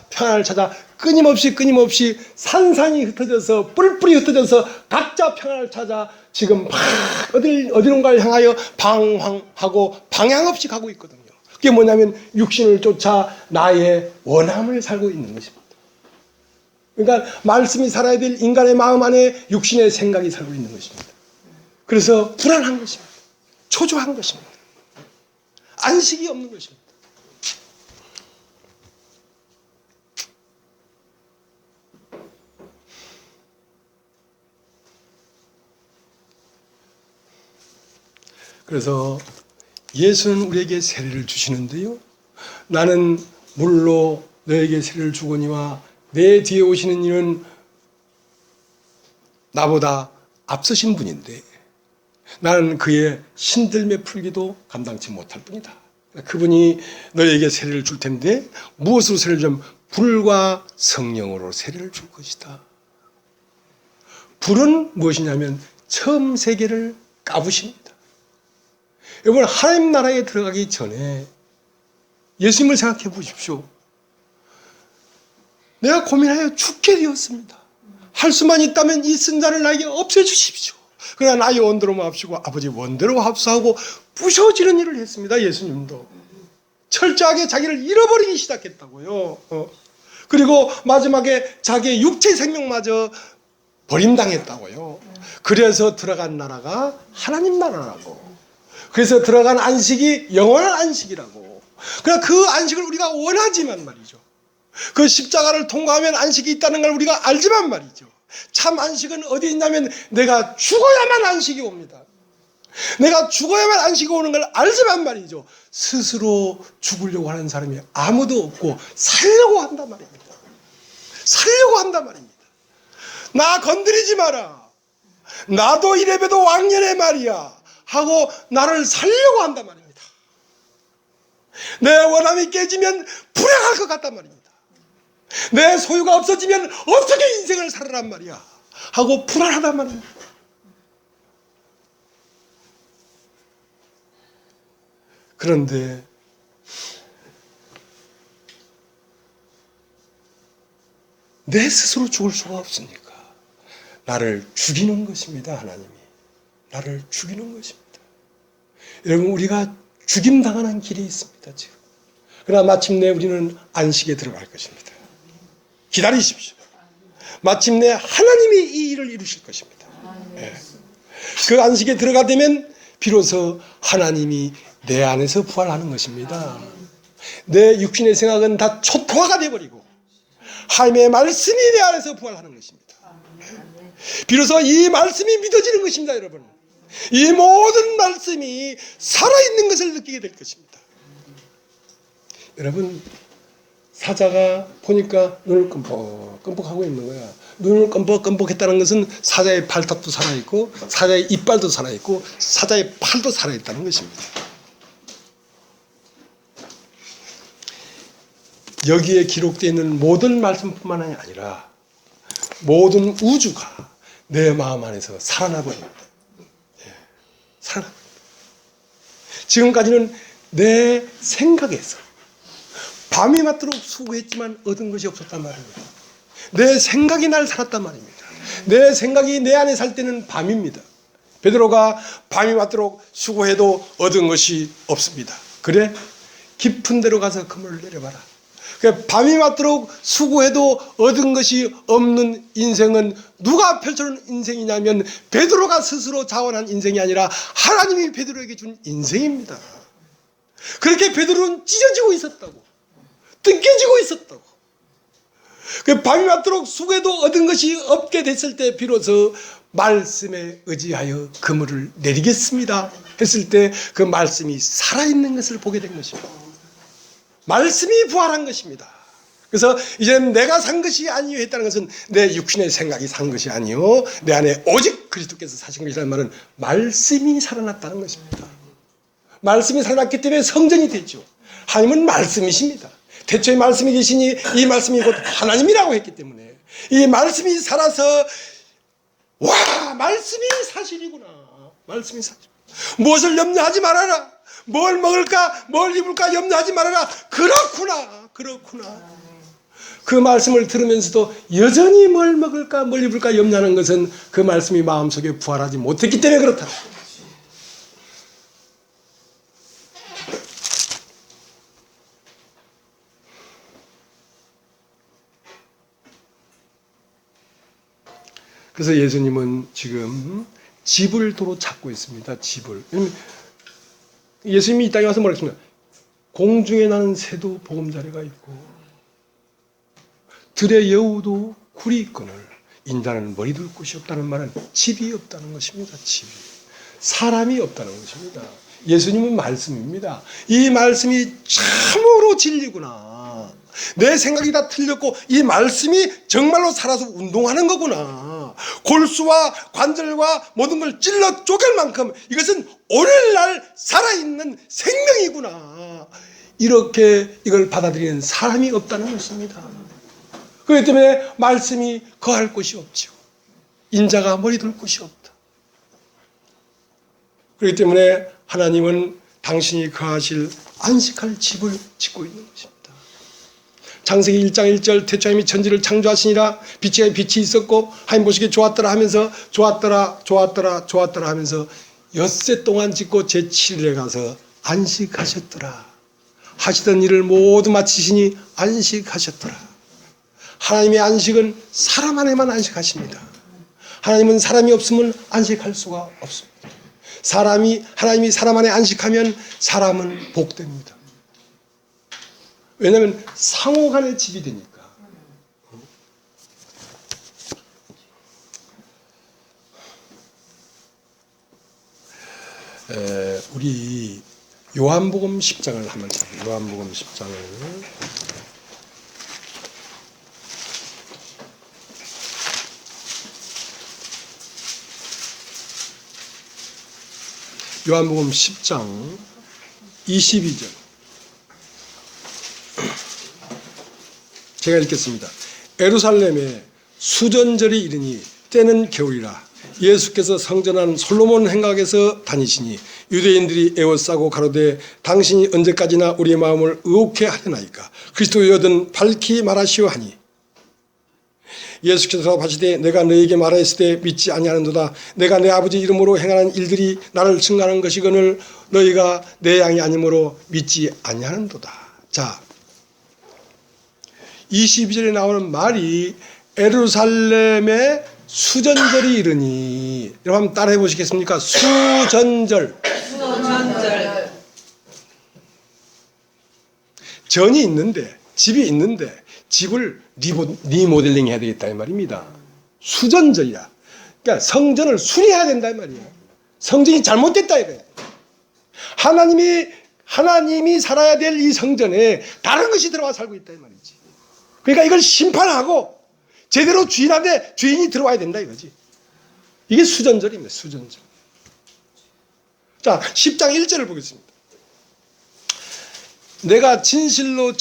끊임없이 산산이 흩어져서 뿔뿔이 흩어져서 각자 평안을 찾아 지금 막 어디론가를 향하여 방황하고 방향 없이 가고 있거든요. 그게 뭐냐면 육신을 쫓아 나의 원함을 살고 있는 것입니다. 그러니까 말씀이 살아야 될 인간의 마음 안에 육신의 생각이 살고 있는 것입니다. 그래서 불안한 것입니다. 초조한 것입니다. 안식이 없는 것입니다. 그래서 예수는 우리에게 세례를 주시는데요. 나는 물로 너에게 세례를 주거니와 내 뒤에 오시는 이는 나보다 앞서신 분인데 나는 그의 신들매 풀기도 감당치 못할 뿐이다. 그분이 너에게 세례를 줄 텐데 무엇으로 세례를 주면 불과 성령으로 세례를 줄 것이다. 불은 무엇이냐면 처음 세계를 까부십니다. 여러분, 하나님 나라에 들어가기 전에 예수님을 생각해 보십시오. 내가 고민하여 죽게 되었습니다. 할 수만 있다면 이 쓴자를 나에게 없애주십시오. 그러나 나의 원대로 마옵시고 아버지 원대로 합수하고 부셔지는 일을 했습니다. 예수님도 철저하게 자기를 잃어버리기 시작했다고요. 그리고 마지막에 자기의 육체 생명마저 버림당했다고요. 그래서 들어간 나라가 하나님 나라라고. 그래서 들어간 안식이 영원한 안식이라고. 그러나 그 안식을 우리가 원하지만 말이죠. 그 십자가를 통과하면 안식이 있다는 걸 우리가 알지만 말이죠. 참 안식은 어디 있냐면 내가 죽어야만 안식이 옵니다. 내가 죽어야만 안식이 오는 걸 알지만 말이죠. 스스로 죽으려고 하는 사람이 아무도 없고 살려고 한단 말입니다. 살려고 한단 말입니다. 나 건드리지 마라. 나도 이래봬도 왕년의 말이야. 하고 나를 살려고 한단 말입니다. 내 원함이 깨지면 불행할 것 같단 말입니다. 내 소유가 없어지면 어떻게 인생을 살아란 말이야 하고 불안하단 말입니다. 그런데 내 스스로 죽을 수가 없으니까 나를 죽이는 것입니다. 하나님이 나를 죽이는 것입니다. 여러분, 우리가 죽임당하는 길이 있습니다. 지금. 그러나 마침내 우리는 안식에 들어갈 것입니다. 기다리십시오. 마침내 하나님이 이 일을 이루실 것입니다. 예. 그 안식에 들어가되면 비로소 하나님이 내 안에서 부활하는 것입니다. 내 육신의 생각은 다 초토화가 되어버리고 하나님의 말씀이 내 안에서 부활하는 것입니다. 비로소 이 말씀이 믿어지는 것입니다. 여러분, 이 모든 말씀이 살아있는 것을 느끼게 될 것입니다. 여러분, 사자가 보니까 눈을 끔뻑끔뻑하고 있는 거야. 눈을 끔뻑끔뻑 했다는 것은 사자의 발톱도 살아있고 사자의 이빨도 살아있고 사자의 팔도 살아있다는 것입니다. 여기에 기록되어 있는 모든 말씀뿐만 아니라 모든 우주가 내 마음 안에서 살아나버립니다. 살아납니다. 지금까지는 내 생각에서 밤이 맞도록 수고했지만 얻은 것이 없었단 말입니다. 내 생각이 날 살았단 말입니다. 내 생각이 내 안에 살 때는 밤입니다. 베드로가 밤이 맞도록 수고해도 얻은 것이 없습니다. 그래? 깊은 데로 가서 그물을 내려봐라. 밤이 맞도록 수고해도 얻은 것이 없는 인생은 누가 펼쳐놓은 인생이냐면 베드로가 스스로 자원한 인생이 아니라 하나님이 베드로에게 준 인생입니다. 그렇게 베드로는 찢어지고 있었다고, 뜯겨지고 있었다고. 밤이 맞도록 수고해도 얻은 것이 없게 됐을 때 비로소 말씀에 의지하여 그물을 내리겠습니다 했을 때 그 말씀이 살아있는 것을 보게 된 것입니다. 말씀이 부활한 것입니다. 그래서 이제는 내가 산 것이 아니요 했다는 것은 내 육신의 생각이 산 것이 아니요 내 안에 오직 그리스도께서 사신 것이라는 말은 말씀이 살아났다는 것입니다. 말씀이 살아났기 때문에 성전이 되죠. 하나님은 말씀이십니다. 태초에 말씀이 계시니 이 말씀이 곧 하나님이라고 했기 때문에 이 말씀이 살아서 와, 말씀이 사실이구나. 말씀이 사실. 무엇을 염려하지 말아라. 뭘 먹을까, 뭘 입을까 염려하지 말아라. 그렇구나, 그렇구나. 그 말씀을 들으면서도 여전히 뭘 먹을까, 뭘 입을까 염려하는 것은 그 말씀이 마음속에 부활하지 못했기 때문에 그렇다. 그래서 예수님은 지금 집을 도로 찾고 있습니다. 집을. 예수님이 이 땅에 와서 말했습니다. 공중에 나는 새도 보금자리가 있고 들의 여우도 굴이 있거늘 인자는 머리 둘 곳이 없다는 말은 집이 없다는 것입니다. 집이. 사람이 없다는 것입니다. 예수님은 말씀입니다. 이 말씀이 참으로 진리구나. 내 생각이 다 틀렸고 이 말씀이 정말로 살아서 운동하는 거구나. 골수와 관절과 모든 걸 찔러 쪼갤 만큼 이것은 오늘날 살아있는 생명이구나. 이렇게 이걸 받아들이는 사람이 없다는 것입니다. 그렇기 때문에 말씀이 거할 곳이 없죠. 인자가 머리 둘 곳이 없다. 그렇기 때문에 하나님은 당신이 거하실 안식할 집을 짓고 있는 것입니다. 창세기 1장 1절 태초에 이미 천지를 창조하시니라 빛이 있었고 하나님 보시기에 좋았더라 하면서 좋았더라 하면서 엿새 동안 짓고 제7일에 가서 안식하셨더라. 하시던 일을 모두 마치시니 안식하셨더라. 하나님의 안식은 사람 안에만 안식하십니다. 하나님은 사람이 없으면 안식할 수가 없습니다. 하나님이 사람 안에 안식하면 사람은 복됩니다. 왜냐하면 상호 간의 집이 되니까. 우리 요한복음 10장을 한번 찾아요. 요한복음 10장을. 요한복음 10장 22절. 제가 읽겠습니다. 예루살렘에 수전절이 이르니 때는 겨울이라. 예수께서 성전한 솔로몬 행각에서 다니시니 유대인들이 에워싸고 가로되 당신이 언제까지나 우리의 마음을 의혹해 하려나이까. 그리스도여든 밝히 말하시오 하니 예수께서 하시되 내가 너에게 말하였을 때 믿지 아니하는도다. 내가 내 아버지 이름으로 행하는 일들이 나를 증거하는 것이거늘 너희가 내 양이 아니므로 믿지 아니하는도다. 자, 22절에 나오는 말이 예루살렘에 수전절이 이르니, 여러분 한번 따라해 보시겠습니까? 수전절. 전이 있는데, 집이 있는데 집을 리모델링 해야 되겠다 이 말입니다. 수전절이야. 그러니까 성전을 수리해야 된다 이 말이에요. 성전이 잘못됐다 이거예요. 하나님이 살아야 될 이 성전에 다른 것이 들어와 살고 있다 이 말이지. 그러니까 이걸 심판하고 제대로 주인한테 주인이 들어와야 된다 이거지. 이게 수전절입니다. 수전절. 자, 10장 1절을 보겠습니다. 내가 진실로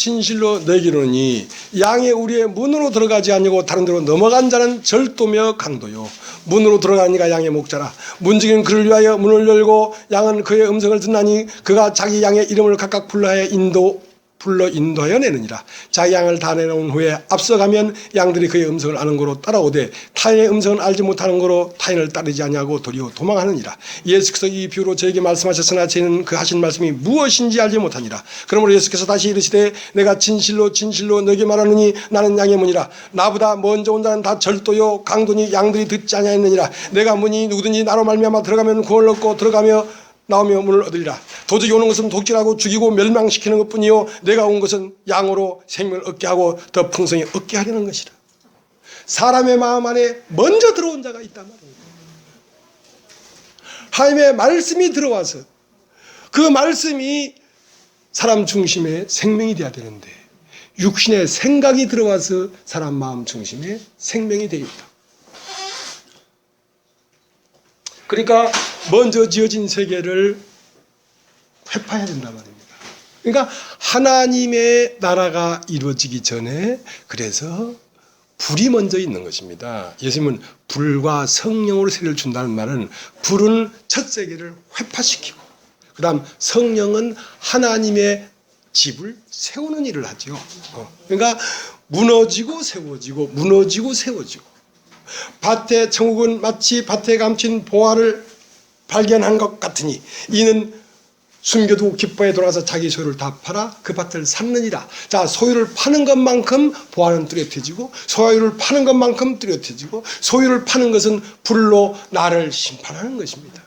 너에게 이르노니 양의 우리의 문으로 들어가지 아니고 다른 데로 넘어간 자는 절도며 강도요. 문으로 들어가는 이가 양의 목자라. 문지기는 그를 위하여 문을 열고 양은 그의 음성을 듣나니 그가 자기 양의 이름을 각각 불러 인도하여 내느니라. 자기 양을 다 내놓은 후에 앞서가면 양들이 그의 음성을 아는 거로 따라오되 타인의 음성을 알지 못하는 거로 타인을 따르지 아니하고 도리어 도망하느니라. 예수께서 이 비유로 저에게 말씀하셨으나 저희는 그 하신 말씀이 무엇인지 알지 못하니라. 그러므로 예수께서 다시 이르시되 내가 진실로 너에게 말하노니 나는 양의 문이라. 나보다 먼저 온 자는 다 절도요 강도니 양들이 듣지 아니하였느니라. 내가 문이 누구든지 나로 말미암아 들어가면 구원을 얻고 들어가며 나오며 문을 얻으리라. 도적이 오는 것은 독질하고 죽이고 멸망시키는 것뿐이요 내가 온 것은 양으로 생명을 얻게 하고 더 풍성히 얻게 하려는 것이라. 사람의 마음 안에 먼저 들어온 자가 있단 말입니다. 하나님의 말씀이 들어와서 그 말씀이 사람 중심의 생명이 되어야 되는데 육신의 생각이 들어와서 사람 마음 중심의 생명이 되겠다. 그러니까 먼저 지어진 세계를 회파해야 된단 말입니다. 그러니까 하나님의 나라가 이루어지기 전에 그래서 불이 먼저 있는 것입니다. 예수님은 불과 성령으로 세례를 준다는 말은 불은 첫 세계를 회파시키고 그 다음 성령은 하나님의 집을 세우는 일을 하죠. 그러니까 무너지고 세워지고 무너지고 세워지고 밭의 천국은 마치 밭에 감춘 보화를 발견한 것 같으니 이는 숨겨두고 기뻐해 돌아서 자기 소유를 다 팔아 그 밭을 샀느니라. 자, 소유를 파는 것만큼 보화는 뚜렷해지고 소유를 파는 것만큼 뚜렷해지고 소유를 파는 것은 불로 나를 심판하는 것입니다.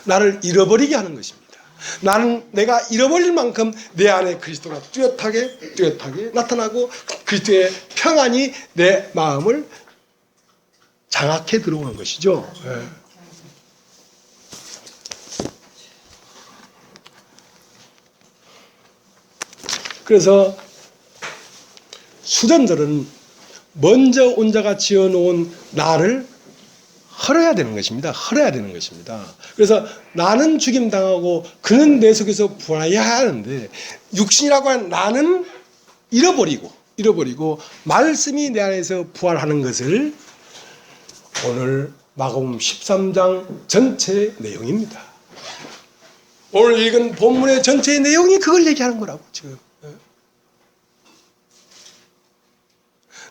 나를 잃어버리게 하는 것입니다. 내가 잃어버릴 만큼 내 안에 그리스도가 뚜렷하게 나타나고 그리스도의 평안이 내 마음을 장악해 들어오는 것이죠. 네. 그래서 수전절은 먼저 온 자가 지어놓은 나를 헐어야 되는 것입니다. 헐어야 되는 것입니다. 그래서 나는 죽임당하고 그는 내 속에서 부활해야 하는데 육신이라고 하는 나는 잃어버리고 말씀이 내 안에서 부활하는 것을 오늘 마가복음 13장 전체의 내용입니다. 오늘 읽은 본문의 전체의 내용이 그걸 얘기하는 거라고 지금.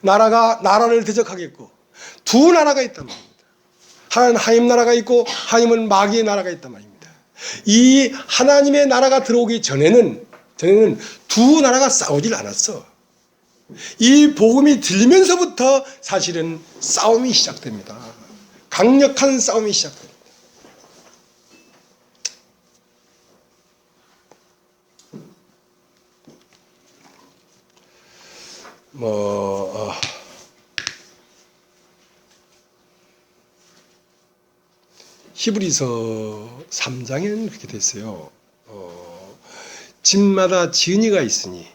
나라를 대적하겠고 두 나라가 있단 말입니다. 하나는 하나님 나라가 있고 하나님은 마귀의 나라가 있단 말입니다. 이 하나님의 나라가 들어오기 전에는 두 나라가 싸우질 않았어. 이 복음이 들리면서부터 사실은 싸움이 시작됩니다. 강력한 싸움이 시작됩니다. 히브리서 3장에는 그렇게 됐어요. 집마다 지은이가 있으니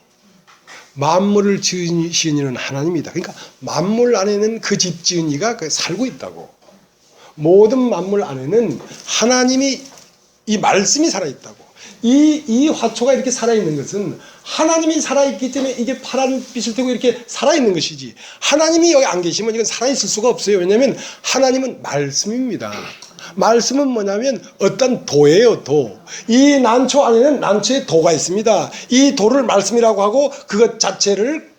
만물을 지으신 이는 하나님이다. 그러니까 만물 안에는 그 집 지은이가 살고 있다고. 모든 만물 안에는 하나님이 이 말씀이 살아있다고. 이 화초가 이렇게 살아있는 것은 하나님이 살아있기 때문에 이게 파란 빛을 띠고 이렇게 살아있는 것이지, 하나님이 여기 안 계시면 이건 살아있을 수가 없어요. 왜냐하면 하나님은 말씀입니다. 말씀은 뭐냐면 어떤 도예요, 도. 이 난초 안에는 난초의 도가 있습니다. 이 도를 말씀이라고 하고 그것 자체를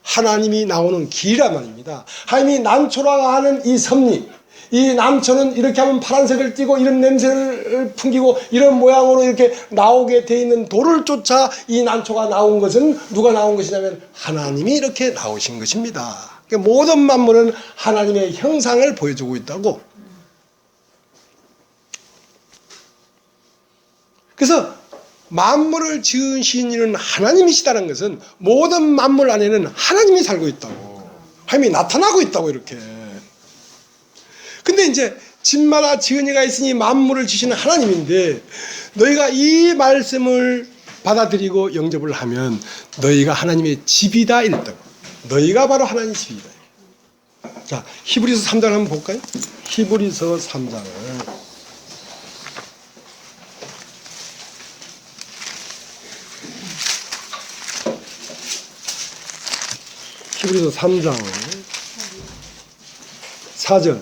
하나님이 나오는 길이란 말입니다. 하나님이 난초라고 하는 이 섭리, 이 난초는 이렇게 하면 파란색을 띠고 이런 냄새를 풍기고 이런 모양으로 이렇게 나오게 돼 있는 도를 쫓아 이 난초가 나온 것은 누가 나온 것이냐면 하나님이 이렇게 나오신 것입니다. 그러니까 모든 만물은 하나님의 형상을 보여주고 있다고. 그래서 만물을 지으신 이는 하나님이시다는 것은 모든 만물 안에는 하나님이 살고 있다고, 하나님이 나타나고 있다고 이렇게. 근데 이제 집마다 지은 이가 있으니 만물을 지시는 하나님인데 너희가 이 말씀을 받아들이고 영접을 하면 너희가 하나님의 집이다 이랬다고. 너희가 바로 하나님의 집이다. 자, 히브리서 3장을 한번 볼까요? 히브리서 3장을. 히브리서 3장 4절.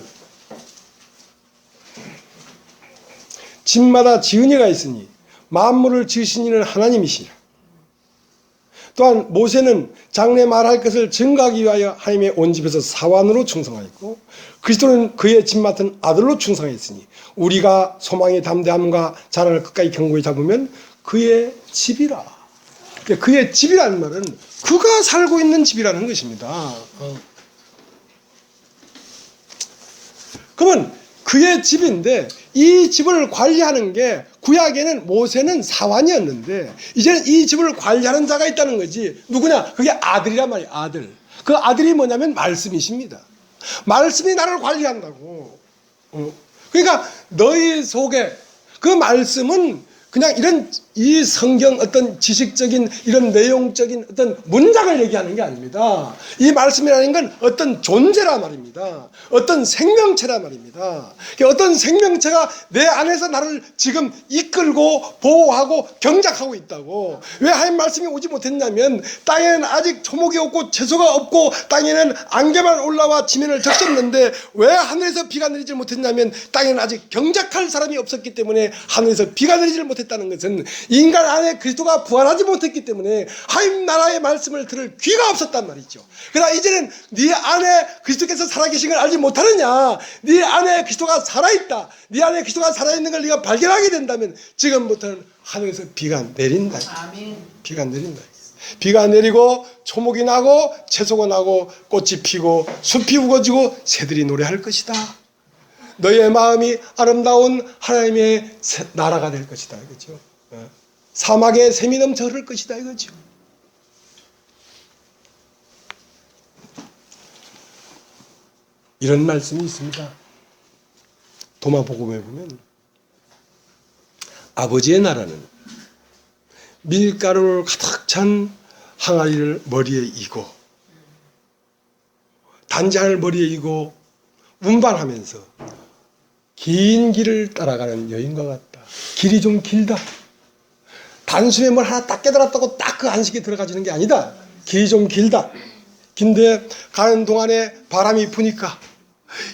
집마다 지은 이가 있으니 만물을 지으신 이는 하나님이시라. 또한 모세는 장래 말할 것을 증거하기 위하여 하나님의 온 집에서 사환으로 충성하였고 그리스도는 그의 집 맡은 아들로 충성했으니 우리가 소망의 담대함과 자랑을 끝까지 견고히 잡으면 그의 집이라. 그의 집이라는 말은 그가 살고 있는 집이라는 것입니다. 그러면 그의 집인데 이 집을 관리하는 게 구약에는 모세는 사환이었는데 이제는 이 집을 관리하는 자가 있다는 거지. 누구냐? 그게 아들이란 말이에요. 아들. 그 아들이 뭐냐면 말씀이십니다. 말씀이 나를 관리한다고. 그러니까 너희 속에 그 말씀은 그냥 이런 이 성경 어떤 지식적인 이런 내용적인 어떤 문장을 얘기하는 게 아닙니다. 이 말씀이라는 건 어떤 존재란 말입니다. 어떤 생명체란 말입니다. 어떤 생명체가 내 안에서 나를 지금 이끌고 보호하고 경작하고 있다고. 왜 하나님 말씀이 오지 못했냐면 땅에는 아직 초목이 없고 채소가 없고 땅에는 안개만 올라와 지면을 적셨는데 왜 하늘에서 비가 내리지 못했냐면 땅에는 아직 경작할 사람이 없었기 때문에 하늘에서 비가 내리지 못했다는 것은 인간 안에 그리스도가 부활하지 못했기 때문에 하나님 나라의 말씀을 들을 귀가 없었단 말이죠. 그러나 이제는 네 안에 그리스도께서 살아계신 걸 알지 못하느냐, 네 안에 그리스도가 살아있다, 네 안에 그리스도가 살아있는 걸 네가 발견하게 된다면 지금부터는 하늘에서 비가 내린다. 아멘. 비가 내린다. 비가 내리고 초목이 나고 채소가 나고 꽃이 피고 숲이 우거지고 새들이 노래할 것이다. 너의 마음이 아름다운 하나님의 나라가 될 것이다. 그렇죠? 사막에 샘이 넘쳐 흐를 것이다 이거죠. 이런 말씀이 있습니다. 도마복음에 보면 아버지의 나라는 밀가루를 가득 찬 항아리를 머리에 이고 단장을 머리에 이고 운반하면서 긴 길을 따라가는 여인과 같다. 길이 좀 길다. 단숨에 뭘 하나 딱 깨달았다고 딱 그 안식에 들어가지는 게 아니다. 길이 좀 길다. 근데 가는 동안에 바람이 부니까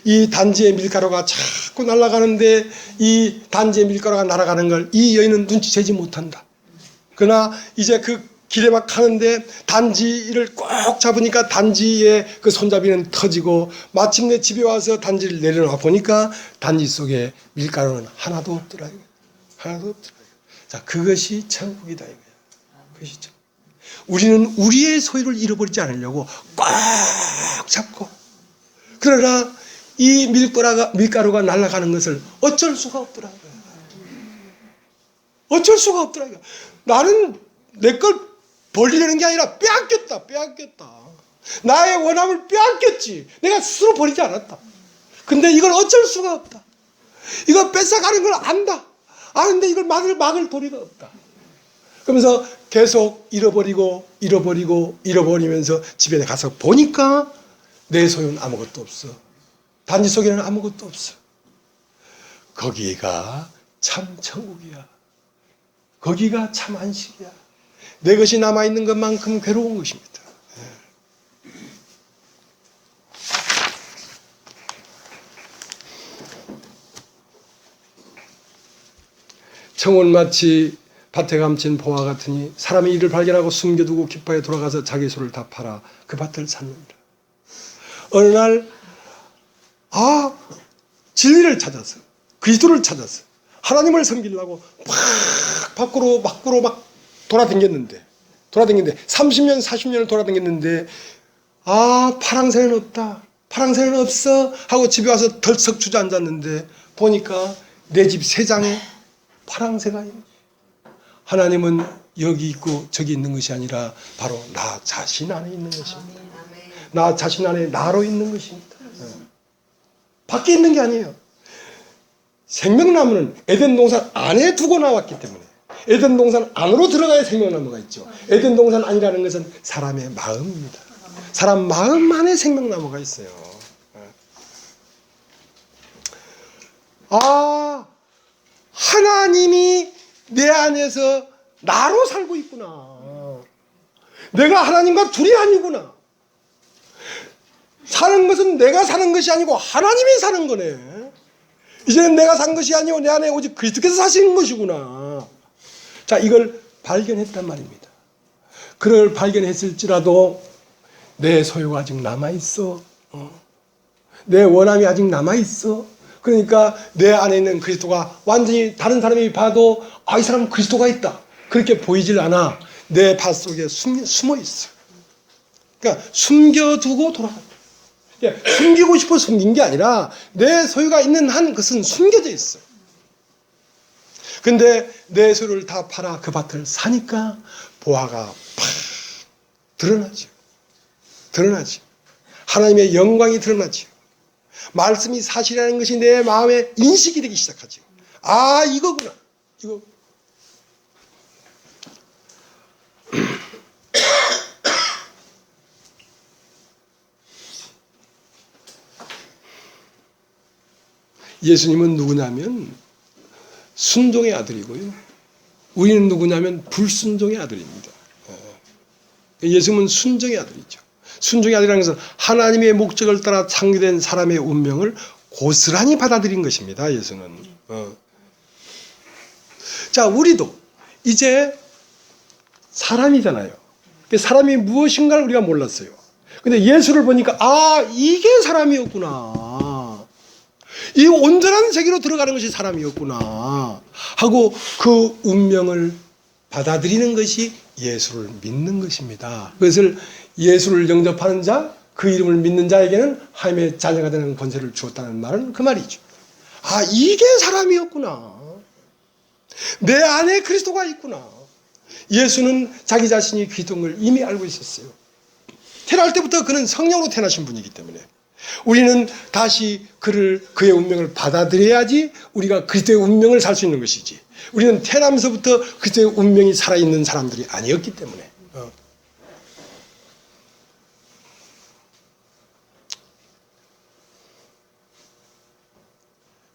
이 단지의 밀가루가 자꾸 날아가는데 이 단지의 밀가루가 날아가는 걸 이 여인은 눈치채지 못한다. 그러나 이제 그 길에 막 가는데 단지를 꼭 잡으니까 단지의 그 손잡이는 터지고 마침내 집에 와서 단지를 내려놔 보니까 단지 속에 밀가루는 하나도 없더라. 하나도 없더라. 자, 그것이 천국이다 이거야. 그것이 천국. 우리는 우리의 소유를 잃어버리지 않으려고 꽉 잡고, 그러나 이 밀가루가 날아가는 것을 어쩔 수가 없더라. 어쩔 수가 없더라. 나는 내 걸 벌리려는 게 아니라 빼앗겼다. 나의 원함을 빼앗겼지. 내가 스스로 버리지 않았다. 근데 이걸 어쩔 수가 없다. 이거 뺏어가는 걸 안다. 아는데 이걸 막을 도리가 없다. 그러면서 계속 잃어버리면서 집에 가서 보니까 내 소유는 아무것도 없어. 단지 속에는 아무것도 없어. 거기가 참 천국이야. 거기가 참 안식이야. 내 것이 남아있는 것만큼 괴로운 것입니다. 청은 마치 밭에 감친 보화 같으니 사람이 이를 발견하고 숨겨두고 깃바에 돌아가서 자기 소를 다 팔아 그 밭을 샀느니라. 어느 날 진리를 찾아서 그리스도를 찾아서 하나님을 섬기려고 막 밖으로 막 돌아다녔는데 30년 40년을 돌아다녔는데 파랑새는 없다. 파랑새는 없어 하고 집에 와서 덜썩 주저앉았는데 보니까 내 집 세장에 파랑새가 있네. 하나님은 여기 있고 저기 있는 것이 아니라 바로 나 자신 안에 있는 것입니다. 나 자신 안에 나로 있는 것입니다. 밖에 있는 게 아니에요. 생명나무는 에덴 동산 안에 두고 나왔기 때문에 에덴 동산 안으로 들어가야 생명나무가 있죠. 에덴 동산 안이라는 것은 사람의 마음입니다. 사람 마음 안에 생명나무가 있어요. 하나님이 내 안에서 나로 살고 있구나. 내가 하나님과 둘이 아니구나. 사는 것은 내가 사는 것이 아니고 하나님이 사는 거네. 이제는 내가 산 것이 아니고 내 안에 오직 그리스도께서 사시는 것이구나. 자, 이걸 발견했단 말입니다. 그걸 발견했을지라도 내 소유가 아직 남아있어. 내 원함이 아직 남아있어. 그러니까 내 안에 있는 그리스도가 완전히 다른 사람이 봐도 이 사람은 그리스도가 있다. 그렇게 보이질 않아. 내 밭 속에 숨어 있어. 그러니까 숨겨두고 돌아간다. 숨기고 싶어 숨긴 게 아니라 내 소유가 있는 한 것은 숨겨져 있어. 근데 내 소유를 다 팔아 그 밭을 사니까 보화가 팍 드러나죠. 하나님의 영광이 드러나죠. 말씀이 사실이라는 것이 내 마음에 인식이 되기 시작하죠. 이거구나. 이거. 예수님은 누구냐면 순종의 아들이고요. 우리는 누구냐면 불순종의 아들입니다. 예수님은 순종의 아들이죠. 순종의 아들이라는 것은 하나님의 목적을 따라 창조된 사람의 운명을 고스란히 받아들인 것입니다. 예수는. 자, 우리도 이제 사람이잖아요. 사람이 무엇인가를 우리가 몰랐어요. 근데 예수를 보니까 이게 사람이었구나. 이 온전한 세계로 들어가는 것이 사람이었구나 하고 그 운명을 받아들이는 것이 예수를 믿는 것입니다. 그것을 예수를 영접하는 자, 그 이름을 믿는 자에게는 하나님의 자녀가 되는 권세를 주었다는 말은 그 말이죠. 이게 사람이었구나. 내 안에 그리스도가 있구나. 예수는 자기 자신이 그리스도인 걸 이미 알고 있었어요. 태어날 때부터 그는 성령으로 태어나신 분이기 때문에 우리는 다시 그의 운명을 받아들여야지 우리가 그리스도의 운명을 살 수 있는 것이지. 우리는 태어나면서부터 그리스도의 운명이 살아있는 사람들이 아니었기 때문에.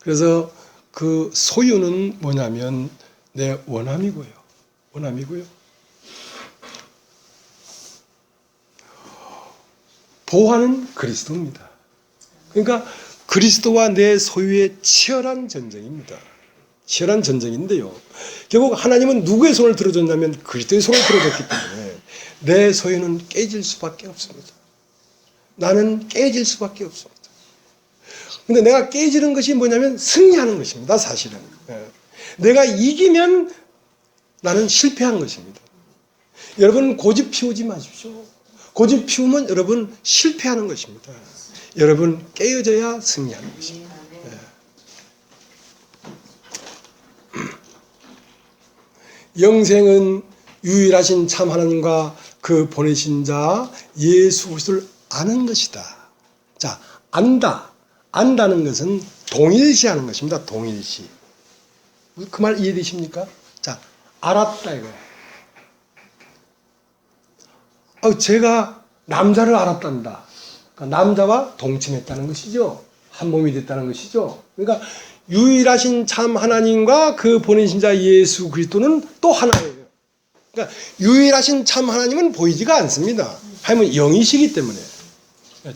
그래서 그 소유는 뭐냐면 내 원함이고요. 보화는 그리스도입니다. 그러니까 그리스도와 내 소유의 치열한 전쟁입니다. 치열한 전쟁인데요. 결국 하나님은 누구의 손을 들어줬냐면 그리스도의 손을 들어줬기 때문에 내 소유는 깨질 수밖에 없습니다. 나는 깨질 수밖에 없습니다. 근데 내가 깨지는 것이 뭐냐면 승리하는 것입니다. 사실은. 내가 이기면 나는 실패한 것입니다. 여러분 고집 피우지 마십시오. 고집 피우면 여러분 실패하는 것입니다. 여러분 깨어져야 승리하는 것입니다. 영생은 유일하신 참 하나님과 그 보내신 자 예수 그리스도를 아는 것이다. 자, 안다는 것은 동일시하는 것입니다. 동일시. 그 말 이해되십니까? 자, 알았다 이거예요. 제가 남자를 알았단다. 그러니까 남자와 동침했다는 것이죠. 한 몸이 됐다는 것이죠. 그러니까 유일하신 참 하나님과 그 보내신 자 예수 그리스도는 또 하나예요. 그러니까 유일하신 참 하나님은 보이지가 않습니다. 하나님은 영이시기 때문에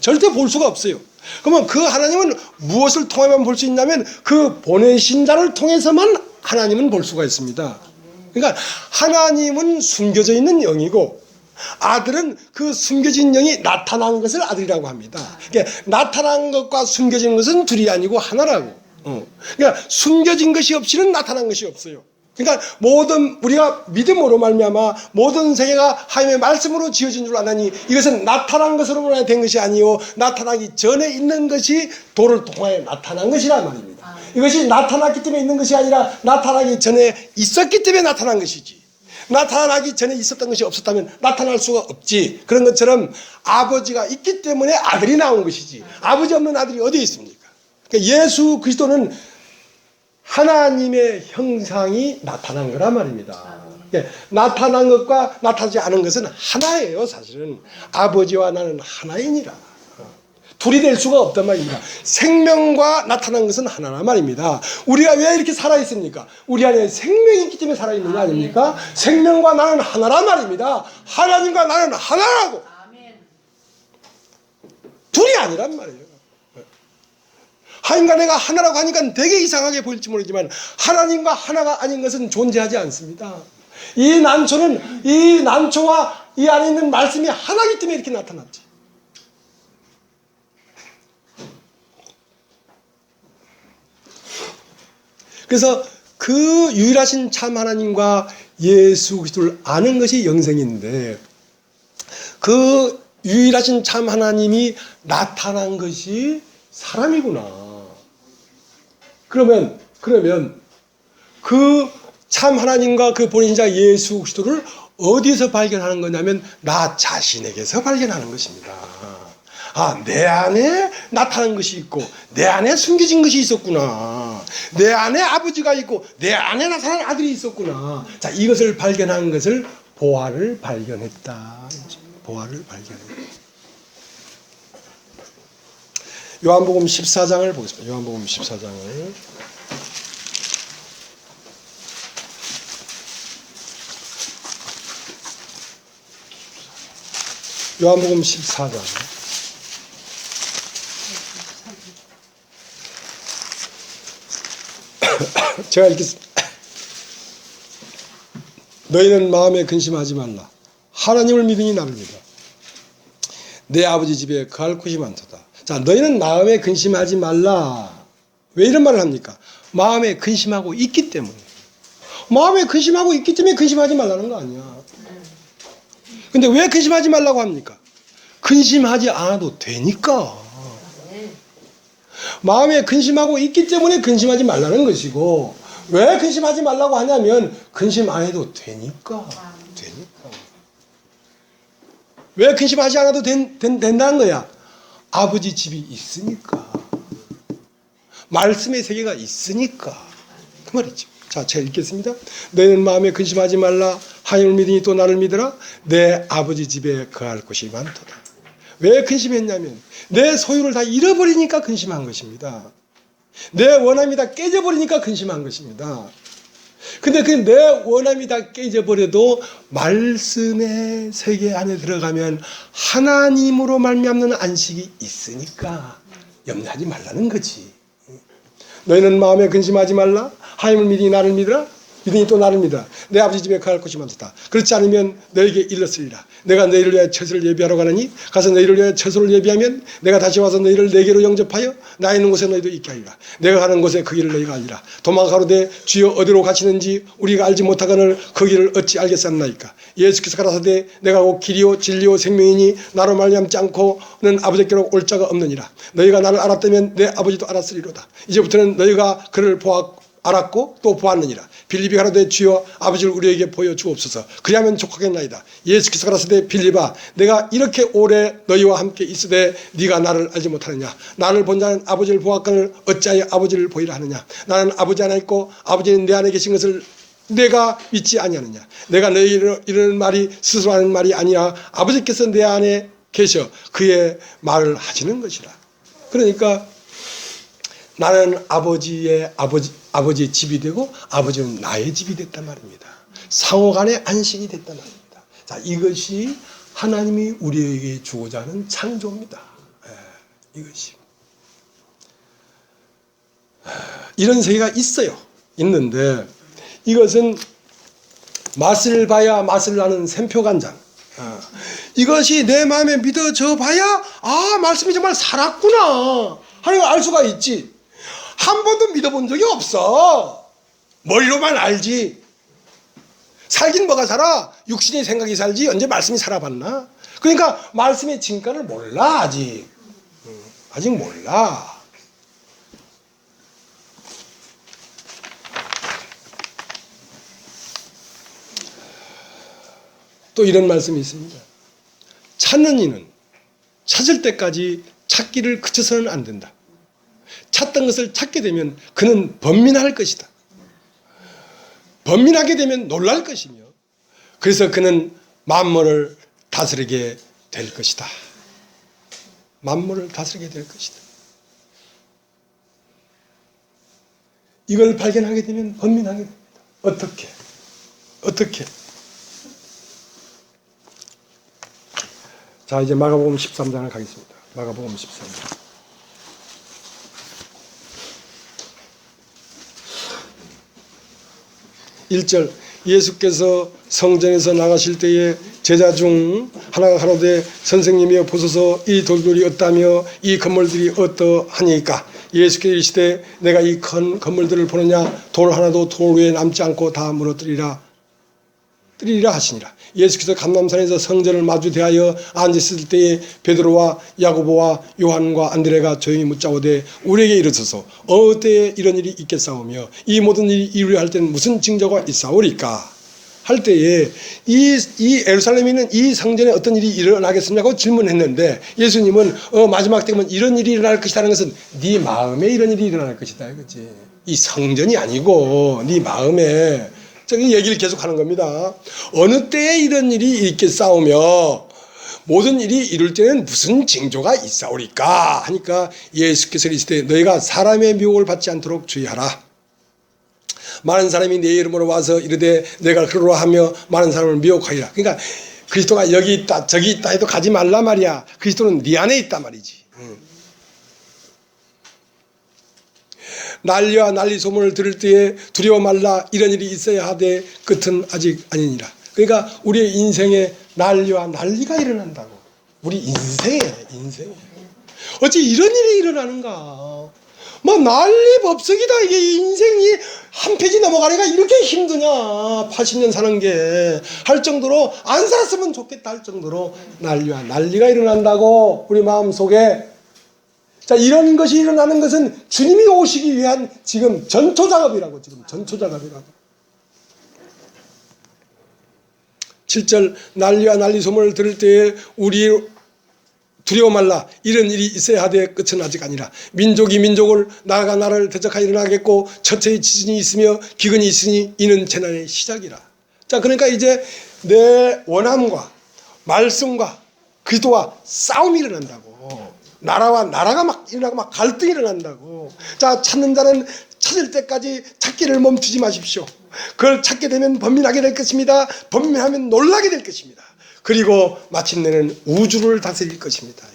절대 볼 수가 없어요. 그러면 그 하나님은 무엇을 통해만 볼 수 있냐면 그 보내신 자를 통해서만 하나님은 볼 수가 있습니다. 그러니까 하나님은 숨겨져 있는 영이고 아들은 그 숨겨진 영이 나타난 것을 아들이라고 합니다. 그러니까 나타난 것과 숨겨진 것은 둘이 아니고 하나라고. 그러니까 숨겨진 것이 없이는 나타난 것이 없어요. 그러니까 모든 우리가 믿음으로 말미암아 모든 세계가 하나님의 말씀으로 지어진 줄 아나니 이것은 나타난 것으로만 된 것이 아니요 나타나기 전에 있는 것이 도를 통하여 나타난 것이란 말입니다. 이것이 나타났기 때문에 있는 것이 아니라 나타나기 전에 있었기 때문에 나타난 것이지. 나타나기 전에 있었던 것이 없었다면 나타날 수가 없지. 그런 것처럼 아버지가 있기 때문에 아들이 나온 것이지. 아버지 없는 아들이 어디에 있습니까? 그러니까 예수 그리스도는 하나님의 형상이 나타난 거란 말입니다. 나타난 것과 나타나지 않은 것은 하나예요. 사실은 아버지와 나는 하나이니라. 둘이 될 수가 없단 말입니다. 생명과 나타난 것은 하나란 말입니다. 우리가 왜 이렇게 살아있습니까? 우리 안에 생명이 있기 때문에 살아있는 거 아닙니까? 생명과 나는 하나란 말입니다. 하나님과 나는 하나라고. 둘이 아니란 말이에요. 하나님과 내가 하나라고 하니까 되게 이상하게 보일지 모르지만 하나님과 하나가 아닌 것은 존재하지 않습니다. 이 난초와 이 안에 있는 말씀이 하나이기 때문에 이렇게 나타났지. 그래서 그 유일하신 참 하나님과 예수 그리스도를 아는 것이 영생인데 그 유일하신 참 하나님이 나타난 것이 사람이구나. 그러면 그 참 하나님과 그 보내신 자 예수 그리스도를 어디서 발견하는 거냐면 나 자신에게서 발견하는 것입니다. 아, 내 안에 나타난 것이 있고 내 안에 숨겨진 것이 있었구나. 내 안에 아버지가 있고 내 안에 나타난 아들이 있었구나. 자, 이것을 발견한 것을 보화를 발견했다. 보화를 발견했다. 요한복음 14장을 보겠습니다. 요한복음 14장을. 요한복음 14장. 제가 읽겠습니다. 너희는 마음에 근심하지 말라. 하나님을 믿으니 나를 믿어. 내 아버지 집에 거할 곳이 많도다. 자, 너희는 마음에 근심하지 말라. 왜 이런 말을 합니까? 마음에 근심하고 있기 때문에. 마음에 근심하고 있기 때문에 근심하지 말라는 거 아니야. 근데 왜 근심하지 말라고 합니까? 근심하지 않아도 되니까. 마음에 근심하고 있기 때문에 근심하지 말라는 것이고, 왜 근심하지 말라고 하냐면 근심 안 해도 되니까. 왜 근심하지 않아도 된다는 거야? 아버지 집이 있으니까. 말씀의 세계가 있으니까. 그 말이죠. 자, 제가 읽겠습니다. 너희는 마음에 근심하지 말라. 하나님을 믿으니 또 나를 믿으라. 내 아버지 집에 거할 곳이 많도다. 왜 근심했냐면 내 소유를 다 잃어버리니까 근심한 것입니다. 내 원함이 다 깨져버리니까 근심한 것입니다. 근데 그 내 원함이 다 깨져버려도 말씀의 세계 안에 들어가면 하나님으로 말미암는 안식이 있으니까 염려하지 말라는 거지. 너희는 마음에 근심하지 말라. 하나님을 믿으니 나를 믿으라. 믿으니 또 나를 믿으라. 내 아버지 집에 갈 곳이 많다. 그렇지 않으면 너에게 일렀으리라. 내가 너희를 위하여 처소를 예비하러 가느니 가서 너희를 위하여 처소를 예비하면 내가 다시 와서 너희를 내게로 영접하여 나 있는 곳에 너희도 있게 하리라. 내가 가는 곳에 그 길을 너희가 알리라. 도망가로되 주여 어디로 가시는지 우리가 알지 못하거늘 그 길을 어찌 알겠사옵나이까. 예수께서 가라사대 내가 곧 길이요 진리요 생명이니 나로 말미암지 않고는 아버지께로 올 자가 없느니라. 너희가 나를 알았다면 내 아버지도 알았으리로다. 이제부터는 너희가 그를 알았고 또 보았느니라. 빌립이 가로되 주여 아버지를 우리에게 보여주옵소서. 그리하면 족하겠나이다. 예수께서 가라사대 빌립아 내가 이렇게 오래 너희와 함께 있으되 네가 나를 알지 못하느냐. 나를 본 자는 아버지를 보았거늘 어찌하여 아버지를 보이라 하느냐. 나는 아버지 안에 있고 아버지는 내 안에 계신 것을 내가 믿지 아니하느냐. 내가 너희를 이런 말이 스스로 하는 말이 아니라 아버지께서 내 안에 계셔 그의 말을 하시는 것이라. 그러니까 나는 아버지의 집이 되고 아버지는 나의 집이 됐단 말입니다. 상호간의 안식이 됐단 말입니다. 자, 이것이 하나님이 우리에게 주고자 하는 창조입니다. 이것이. 이런 세계가 있어요. 있는데 이것은 맛을 봐야 맛을 나는 샘표간장. 이것이 내 마음에 믿어져 봐야 말씀이 정말 살았구나 하는 걸 알 수가 있지. 한 번도 믿어본 적이 없어. 머리로만 알지. 살긴 뭐가 살아? 육신의 생각이 살지 언제 말씀이 살아봤나? 그러니까 말씀의 진가를 몰라. 아직 몰라. 또 이런 말씀이 있습니다. 찾는 이는 찾을 때까지 찾기를 그쳐서는 안 된다. 찾던 것을 찾게 되면 그는 번민할 것이다. 번민하게 되면 놀랄 것이며 그래서 그는 만물을 다스리게 될 것이다. 만물을 다스리게 될 것이다. 이걸 발견하게 되면 번민하게 됩니다. 어떻게? 자, 이제 마가복음 13장을 가겠습니다. 마가복음 13장. 1절 예수께서 성전에서 나가실 때에 제자 중 하나가 가로되 선생님이여 보소서 이 돌들이 어떠하며 이 건물들이 어떠하니까 예수께서 이르시되 내가 이 큰 건물들을 보느냐 돌 하나도 돌 위에 남지 않고 다 무너뜨리라 하시니라. 예수께서 감람산에서 성전을 마주 대하여 앉았을 때에 베드로와 야고보와 요한과 안드레가 조용히 묻자오되 우리에게 이르소서 어느 때에 이런 일이 있겠사오며 이 모든 일이 이루려 할 때는 무슨 징조가 있사오리까 할 때에 이 예루살렘에 있는 이 성전에 어떤 일이 일어나겠느냐고 질문했는데 예수님은 마지막 때면 이런 일이 일어날 것이라는 것은 네 마음에 이런 일이 일어날 것이다 이거지. 이 성전이 아니고 네 마음에 저기 얘기를 계속하는 겁니다. 어느 때에 이런 일이 있겠사오며 모든 일이 이룰 때는 무슨 징조가 있사오리까 하니까 예수께서 이르시되 너희가 사람의 미혹을 받지 않도록 주의하라. 많은 사람이 내 이름으로 와서 이르되 내가 그러라 하며 많은 사람을 미혹하리라. 그러니까 그리스도가 여기 있다 저기 있다 해도 가지 말라 말이야. 그리스도는 네 안에 있단 말이지. 난리와 난리 소문을 들을 때에 두려워 말라 이런 일이 있어야 하되 끝은 아직 아니니라. 그러니까 우리의 인생에 난리와 난리가 일어난다고. 우리 인생에 어찌 이런 일이 일어나는가. 뭐 난리법석이다. 이게 인생이 한 페이지 넘어가니까 이렇게 힘드냐. 80년 사는 게 할 정도로 안 살았으면 좋겠다 할 정도로 난리와 난리가 일어난다고 우리 마음속에. 자, 이런 것이 일어나는 것은 주님이 오시기 위한 지금 전초작업이라고. 7절 난리와 난리 소문을 들을 때에 우리 두려워 말라 이런 일이 있어야 하되 끝은 아직 아니라 민족이 민족을 나라가 나라를 대적하여 일어나겠고 처처의 지진이 있으며 기근이 있으니 이는 재난의 시작이라. 자, 그러니까 이제 내 원함과 말씀과 그리스도와 싸움이 일어난다고. 나라와 나라가 막 일어나고 막 갈등이 일어난다고. 자, 찾는 자는 찾을 때까지 찾기를 멈추지 마십시오. 그걸 찾게 되면 번민하게 될 것입니다. 번민하면 놀라게 될 것입니다. 그리고 마침내는 우주를 다스릴 것입니다.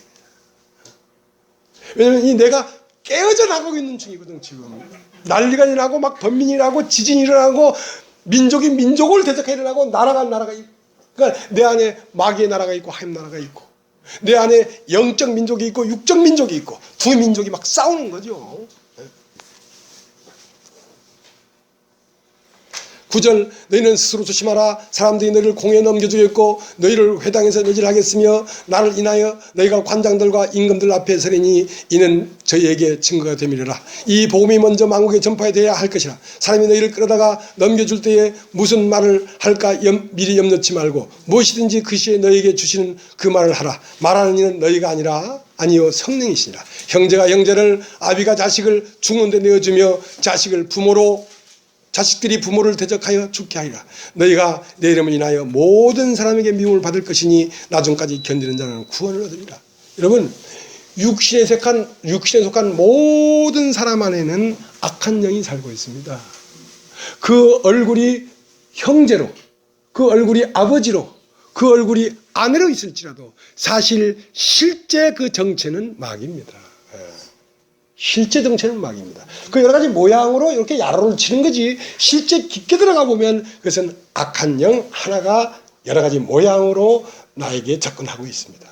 왜냐하면 이 내가 깨어져 나가고 있는 중이거든. 지금 난리가 일어나고 막 번민이 일어나고 지진이 일어나고 민족이 민족을 대적해 일어나고 나라가 있고. 그러니까 내 안에 마귀의 나라가 있고 하나님 나라가 있고 내 안에 영적 민족이 있고 육적 민족이 있고 두 민족이 막 싸우는 거죠. 9절 너희는 스스로 조심하라. 사람들이 너희를 공에 넘겨주겠고 너희를 회당에서 매질하겠으며 나를 인하여 너희가 관장들과 임금들 앞에 서리니 이는 저희에게 증거가 되밀으라. 이 복음이 먼저 만국에 전파되어야 할 것이라. 사람이 너희를 끌어다가 넘겨줄 때에 무슨 말을 할까 미리 염려치 말고 무엇이든지 그 시에 너희에게 주시는 그 말을 하라. 말하는 이는 너희가 아니요 성령이시니라. 형제가 형제를 아비가 자식을 죽는 데 내어주며 자식들이 부모를 대적하여 죽게 하리라. 너희가 내 이름을 인하여 모든 사람에게 미움을 받을 것이니 나중까지 견디는 자는 구원을 얻으리라. 여러분, 육신에 속한 모든 사람 안에는 악한 영이 살고 있습니다. 그 얼굴이 형제로, 그 얼굴이 아버지로, 그 얼굴이 아내로 있을지라도 사실 실제 그 정체는 마귀입니다. 실제 정체는 마귀입니다. 그 여러 가지 모양으로 이렇게 야로를 치는 거지, 실제 깊게 들어가 보면 그것은 악한 영 하나가 여러 가지 모양으로 나에게 접근하고 있습니다.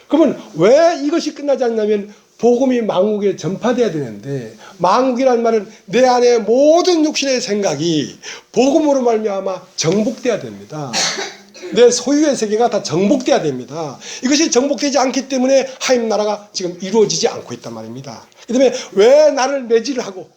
그러면 왜 이것이 끝나지 않냐면 복음이 만국에 전파돼야 되는데, 만국이라는 말은 내 안에 모든 육신의 생각이 복음으로 말미암아 정복돼야 됩니다. 내 소유의 세계가 다 정복돼야 됩니다. 이것이 정복되지 않기 때문에 하나님 나라가 지금 이루어지지 않고 있단 말입니다. 그 다음에 왜 나를 매질을 하고,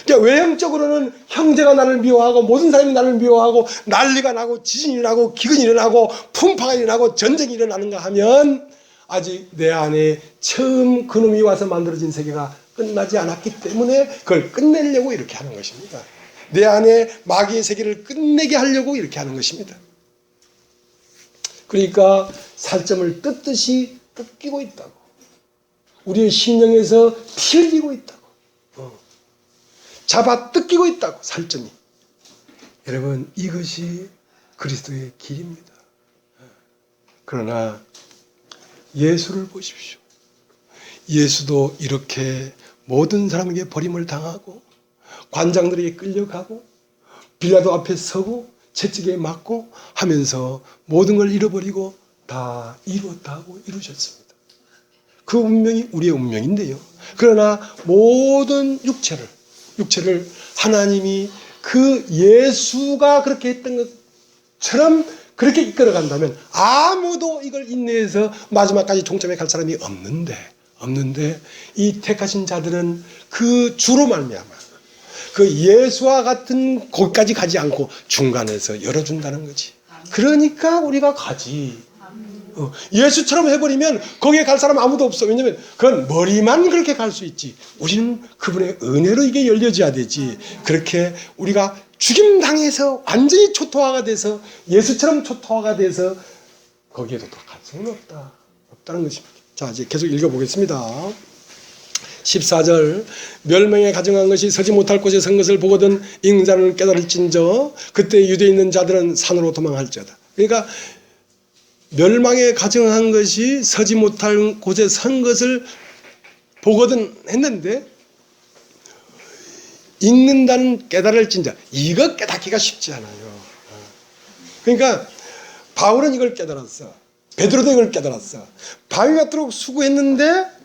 그러니까 외형적으로는 형제가 나를 미워하고 모든 사람이 나를 미워하고 난리가 나고 지진이 일어나고 기근이 일어나고 풍파가 일어나고 전쟁이 일어나는가 하면 아직 내 안에 처음 그놈이 와서 만들어진 세계가 끝나지 않았기 때문에 그걸 끝내려고 이렇게 하는 것입니다. 내 안에 마귀의 세계를 끝내게 하려고 이렇게 하는 것입니다. 그러니까 살점을 뜯듯이 뜯기고 있다고. 우리의 심령에서 피 흘리고 있다고. 잡아 뜯기고 있다고, 살점이. 여러분, 이것이 그리스도의 길입니다. 그러나 예수를 보십시오. 예수도 이렇게 모든 사람에게 버림을 당하고 관장들에게 끌려가고 빌라도 앞에 서고 채찍에 맞고 하면서 모든 걸 잃어버리고 다 이루었다고 이루셨습니다. 그 운명이 우리의 운명인데요. 그러나 모든 육체를 하나님이 그 예수가 그렇게 했던 것처럼 그렇게 이끌어간다면 아무도 이걸 인내해서 마지막까지 종점에 갈 사람이 없는데 이 택하신 자들은 그 주로 말미암아 그 예수와 같은 곳까지 가지 않고 중간에서 열어준다는 거지. 그러니까 우리가 가지. 예수처럼 해버리면 거기에 갈 사람 아무도 없어. 왜냐면 그건 머리만 그렇게 갈 수 있지. 우리는 그분의 은혜로 이게 열려져야 되지. 그렇게 우리가 죽임당해서 완전히 초토화가 돼서 예수처럼 초토화가 돼서 거기에 도착할 수는 없다는 것입니다. 자, 이제 계속 읽어보겠습니다. 14절, 멸망에 가정한 것이 서지 못할 곳에 선 것을 보거든 인자는 깨달을진저 그때 유대에 있는 자들은 산으로 도망할지어다. 그러니까 멸망에 가정한 것이 서지 못할 곳에 선 것을 보거든 했는데, 읽는다는 깨달을진자, 이거 깨닫기가 쉽지 않아요. 그러니까 바울은 이걸 깨달았어. 베드로도 이걸 깨달았어. 바위 같도록 수고했는데,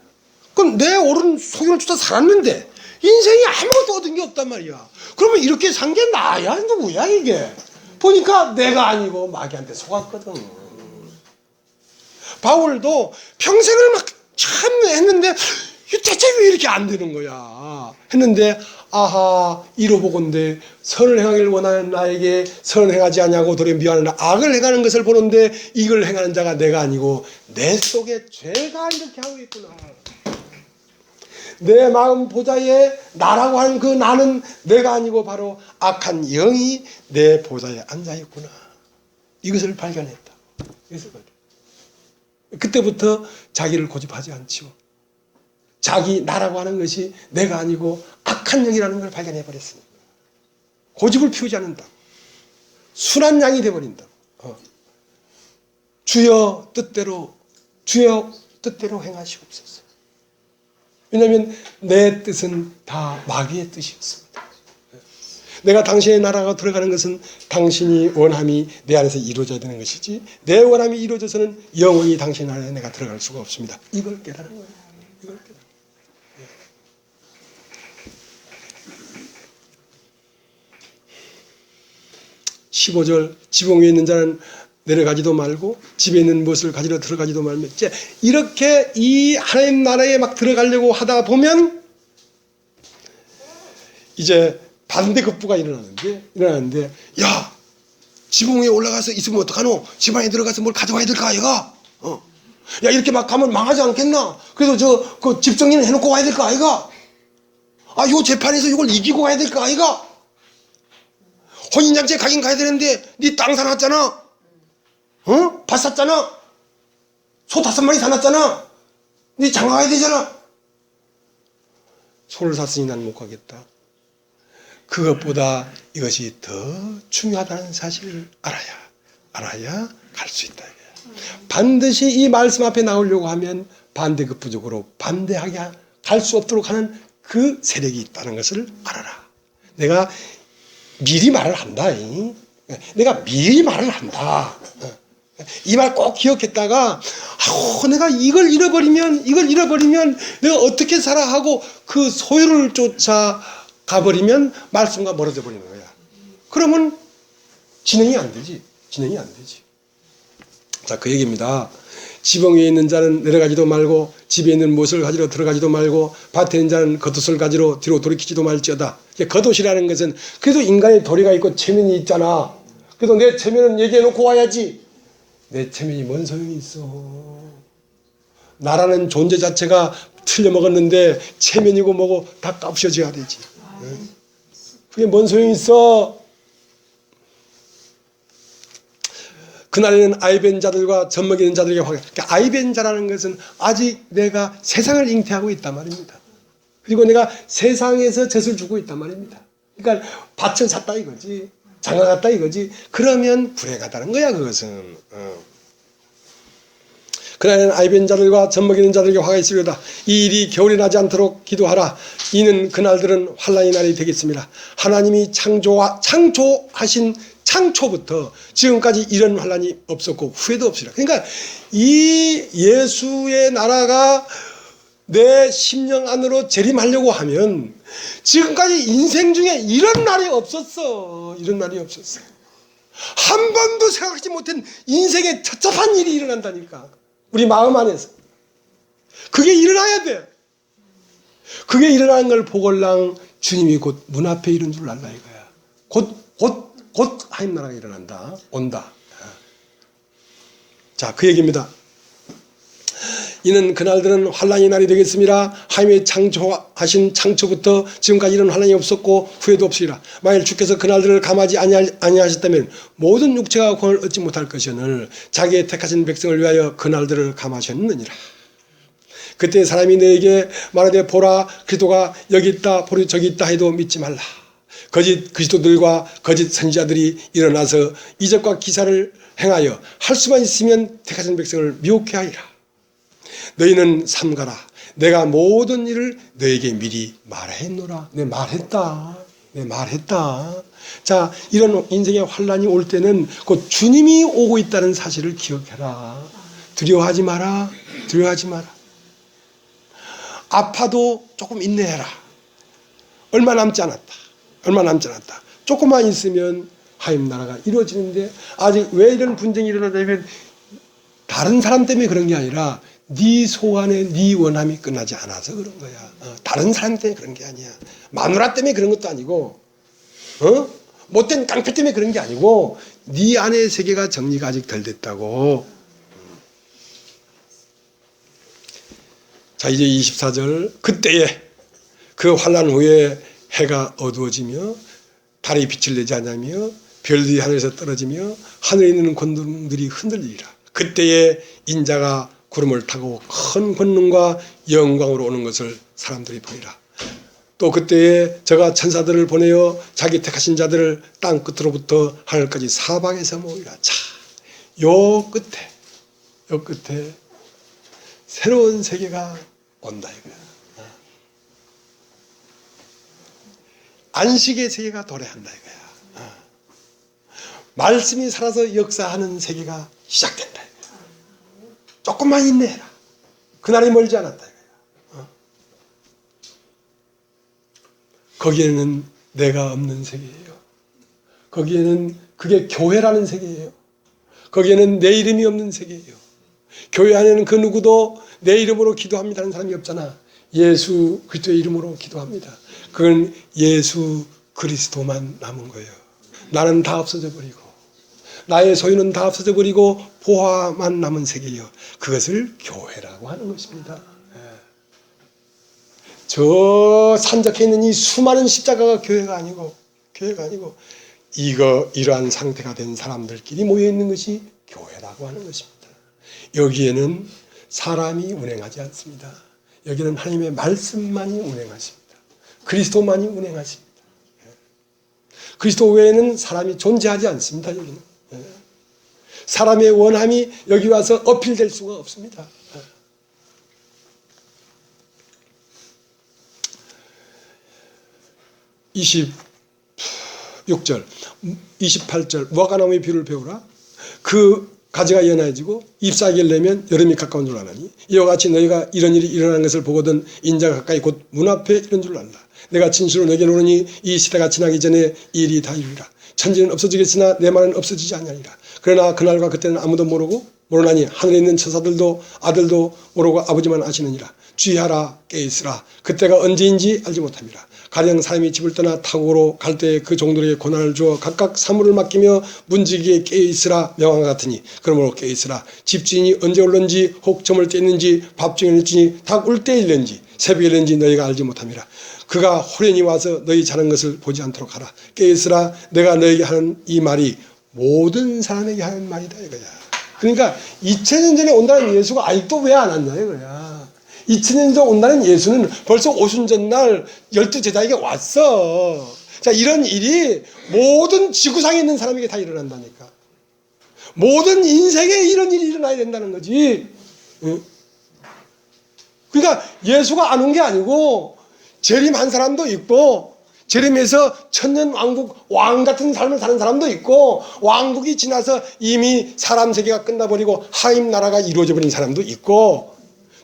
그럼 내 옳은 소견을 쫓아 살았는데 인생이 아무것도 얻은 게 없단 말이야. 그러면 이렇게 산 게 나야? 누구야 이게? 보니까 내가 아니고 마귀한테 속았거든. 바울도 평생을 막 참 했는데 대체 왜 이렇게 안 되는 거야 했는데, 아하, 이로보건대 선을 행하기를 원하는 나에게 선을 행하지 아니하고 도리어 미워하는 악을 행하는 것을 보는데 이걸 행하는 자가 내가 아니고 내 속에 죄가 이렇게 하고 있구나. 내 마음 보좌에 나라고 하는 그 나는 내가 아니고 바로 악한 영이 내 보좌에 앉아 있구나. 이것을 발견했다. 그때부터 자기를 고집하지 않지요. 자기 나라고 하는 것이 내가 아니고 악한 영이라는 걸 발견해 버렸습니다. 고집을 피우지 않는다. 순한 양이 되어버린다. 주여 뜻대로 행하시옵소서. 왜냐하면 내 뜻은 다 마귀의 뜻이었습니다. 내가 당신의 나라가 들어가는 것은 당신이 원함이 내 안에서 이루어져야 되는 것이지, 내 원함이 이루어져서는 영원히 당신 안에 내가 들어갈 수가 없습니다. 이걸 깨달은 거예요. 이걸 깨달은 거예요. 15절, 지붕 위에 있는 자는 내려가지도 말고 집에 있는 무엇을 가지러 들어가지도 말며, 이렇게 이 하나님 나라에 막 들어가려고 하다 보면 이제 반대급부가 일어나는데, 야, 지붕 위에 올라가서 있으면 어떡하노? 집 안에 들어가서 뭘 가져와야 될까 아이가? 야, 이렇게 막 가면 망하지 않겠나? 그래서 그 집 정리는 해놓고 와야 될까 아이가? 아, 요 재판에서 이걸 이기고 가야 될까 아이가? 혼인장체 가긴 가야 되는데 네 땅 사놨잖아. 밭 샀잖아. 소 5마리 사놨잖아. 네 장가가야 되잖아. 소를 샀으니 난 못 가겠다. 그것보다 이것이 더 중요하다는 사실을 알아야 갈 수 있다. 반드시 이 말씀 앞에 나오려고 하면 반대급부적으로 반대하게 갈 수 없도록 하는 그 세력이 있다는 것을 알아라. 내가 미리 말을 한다. 내가 미리 말을 한다. 이 말 꼭 기억했다가 내가 이걸 잃어버리면 내가 어떻게 살아 하고 그 소유를 쫓아 가버리면 말씀과 멀어져 버리는 거야. 그러면 진행이 안 되지. 자, 그 얘기입니다. 지붕 위에 있는 자는 내려가지도 말고 집에 있는 무엇을 가지러 들어가지도 말고 밭에 있는 자는 겉옷을 가지러 뒤로 돌이키지도 말지어다. 겉옷이라는 것은 그래도 인간의 도리가 있고 체면이 있잖아. 그래도 내 체면은 얘기해놓고 와야지. 내 체면이 뭔 소용이 있어. 나라는 존재 자체가 틀려먹었는데 체면이고 뭐고 다 까부셔져야 되지. 그게 뭔 소용이 있어. 그날에는 아이벤 자들과 젖먹이는 자들에게 그러니까 아이벤 자라는 것은 아직 내가 세상을 잉태하고 있단 말입니다. 그리고 내가 세상에서 젖을 주고 있단 말입니다. 그러니까 밭을 샀다 이거지. 장가 갔다 이거지. 그러면 불행하다는 거야 그것은. 그날에는 아이벤 자들과 젖먹이는 자들에게 화가 있으리로다. 이 일이 겨울에 나지 않도록 기도하라. 이는 그날들은 환난의 날이 되겠습니다. 하나님이 창조하신 창초부터 지금까지 이런 환난이 없었고 후회도 없으리라. 그러니까 이 예수의 나라가 내 심령 안으로 재림하려고 하면 지금까지 인생 중에 이런 날이 없었어. 한 번도 생각하지 못한 인생의 처참한 일이 일어난다니까. 우리 마음 안에서. 그게 일어나야 돼. 그게 일어나는 걸 보걸랑 주님이 곧 문 앞에 이른 줄 알라 이거야. 곧 하나님 나라가 일어난다. 온다. 자, 그 얘기입니다. 이는 그날들은 환난의 날이 되겠습니다. 하나님의 창조하신 창초부터 지금까지 이런 환난이 없었고 후회도 없으리라. 만일 주께서 그날들을 감하지 아니하셨다면 모든 육체가 구원을 얻지 못할 것이오늘 자기의 택하신 백성을 위하여 그날들을 감하셨느니라. 그때 사람이 너에게 말하되 보라 그리스도가 여기 있다 보리 저기 있다 해도 믿지 말라. 거짓 그리스도들과 거짓 선지자들이 일어나서 이적과 기사를 행하여 할 수만 있으면 택하신 백성을 미혹해 하리라. 너희는 삼가라. 내가 모든 일을 너에게 미리 말했노라. 내 말했다. 자, 이런 인생의 환난이 올 때는 곧 주님이 오고 있다는 사실을 기억해라. 두려워하지 마라. 아파도 조금 인내해라. 얼마 남지 않았다. 조금만 있으면 하나님 나라가 이루어지는데 아직 왜 이런 분쟁이 일어나냐면 다른 사람 때문에 그런 게 아니라 네 소원에 네 원함이 끝나지 않아서 그런 거야. 다른 사람 때문에 그런 게 아니야. 마누라 때문에 그런 것도 아니고 못된 깡패 때문에 그런 게 아니고 네 안의 세계가 정리가 아직 덜 됐다고. 자, 이제 24절. 그때에 그 환난 후에 해가 어두워지며 달이 빛을 내지 않으며 별들이 하늘에서 떨어지며 하늘에 있는 권능들이 흔들리리라. 그때에 인자가 구름을 타고 큰 권능과 영광으로 오는 것을 사람들이 보리라. 또 그때에 저가 천사들을 보내어 자기 택하신 자들을 땅 끝으로부터 하늘까지 사방에서 모으리라. 자, 요 끝에 새로운 세계가 온다 이거야. 안식의 세계가 도래한다 이거야. 말씀이 살아서 역사하는 세계가 시작된다 이거야. 조금만 인내해라. 그날이 멀지 않았다 이거야. 거기에는 내가 없는 세계예요. 거기에는 그게 교회라는 세계예요. 거기에는 내 이름이 없는 세계예요. 교회 안에는 그 누구도 내 이름으로 기도합니다는 사람이 없잖아. 예수 그리스도의 이름으로 기도합니다. 그건 예수 그리스도만 남은 거예요. 나는 다 없어져 버리고 나의 소유는 다 없어져 버리고 보화만 남은 세계예요. 그것을 교회라고 하는 것입니다. 저 산적해 있는 이 수많은 십자가가 교회가 아니고 이러한 상태가 된 사람들끼리 모여 있는 것이 교회라고 하는 것입니다. 여기에는 사람이 운행하지 않습니다. 여기는 하나님의 말씀만이 운행하십니다. 그리스도만이 운행하십니다. 그리스도 외에는 사람이 존재하지 않습니다. 여기는 사람의 원함이 여기 와서 어필될 수가 없습니다. 26절, 28절 무화과나무의 비유를 배우라. 그 가지가 연해지고 잎사귀를 내면 여름이 가까운 줄 아나니 이와 같이 너희가 이런 일이 일어나는 것을 보거든 인자가 가까이 곧 문 앞에 이런 줄 알라. 내가 진실로 너에게 이르노니 이 시대가 지나기 전에 이 일이 다 이루리라. 천지는 없어지겠으나 내 말은 없어지지 아니하리라. 그러나 그날과 그때는 아무도 모르나니 하늘에 있는 천사들도 아들도 모르고 아버지만 아시느니라. 주의하라, 깨있으라. 그때가 언제인지 알지 못함이라. 가령 사람이 집을 떠나 타국으로 갈 때 그 종들에게 고난을 주어 각각 사물을 맡기며 문지기에 깨있으라 명함과 같으니 그러므로 깨있으라. 집주인이 언제 올는지 혹 점을 떼는지 밥중일지 닭 울 때일는지 새벽에 일는지 너희가 알지 못함이라. 그가 호련히 와서 너희 자는 것을 보지 않도록 하라. 깨있으라. 내가 너에게 하는 이 말이 모든 사람에게 하는 말이다 이거야. 그러니까 2000년 전에 온다는 예수가 아직도 왜 안 왔냐 이거야. 2000년 전 온다는 예수는 벌써 오순절날 12제자에게 왔어. 자, 이런 일이 모든 지구상에 있는 사람에게 다 일어난다니까. 모든 인생에 이런 일이 일어나야 된다는 거지. 그러니까 예수가 안 온 게 아니고 재림한 사람도 있고 재림해서 천년왕국 왕 같은 삶을 사는 사람도 있고 왕국이 지나서 이미 사람 세계가 끝나버리고 하임 나라가 이루어져 버린 사람도 있고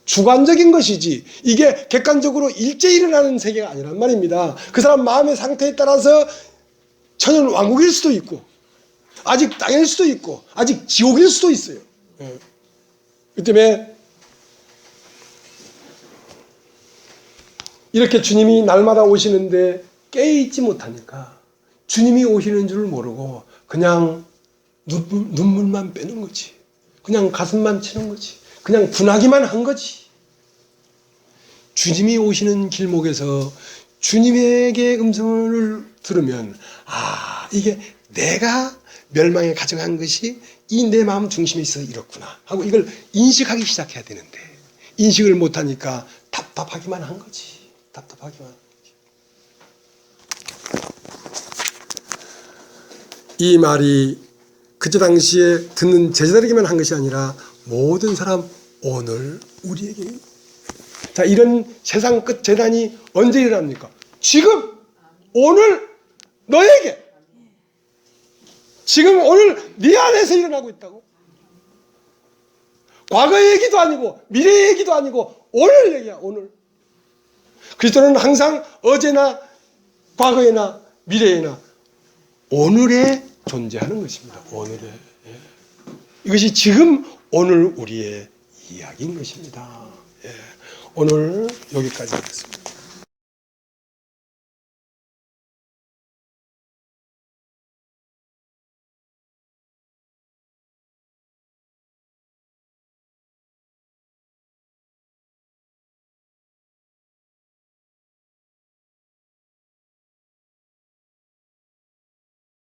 주관적인 것이지 이게 객관적으로 일제히 일어나는 세계가 아니란 말입니다. 그 사람 마음의 상태에 따라서 천년왕국일 수도 있고 아직 땅일 수도 있고 아직 지옥일 수도 있어요. 그 때문에 이렇게 주님이 날마다 오시는데 깨있지 못하니까 주님이 오시는 줄 모르고 그냥 눈물만 빼는 거지. 그냥 가슴만 치는 거지. 그냥 분하기만 한 거지. 주님이 오시는 길목에서 주님에게 음성을 들으면 이게 내가 멸망에 가져간 것이 이 내 마음 중심에 있어 이렇구나 하고 이걸 인식하기 시작해야 되는데 인식을 못하니까 답답하기만 한 거지. 답답하기만. 이 말이 그때 당시에 듣는 제자들에게만 한 것이 아니라 모든 사람 오늘 우리에게. 자, 이런 세상 끝 재난이 언제 일어납니까? 지금 오늘 너에게 지금 오늘 네 안에서 일어나고 있다고. 과거의 얘기도 아니고 미래의 얘기도 아니고 오늘 얘기야. 오늘. 그리스도는 항상 어제나 과거에나 미래에나 오늘에 존재하는 것입니다. 오늘에. 이것이 지금 오늘 우리의 이야기인 것입니다. 오늘 여기까지 하겠습니다.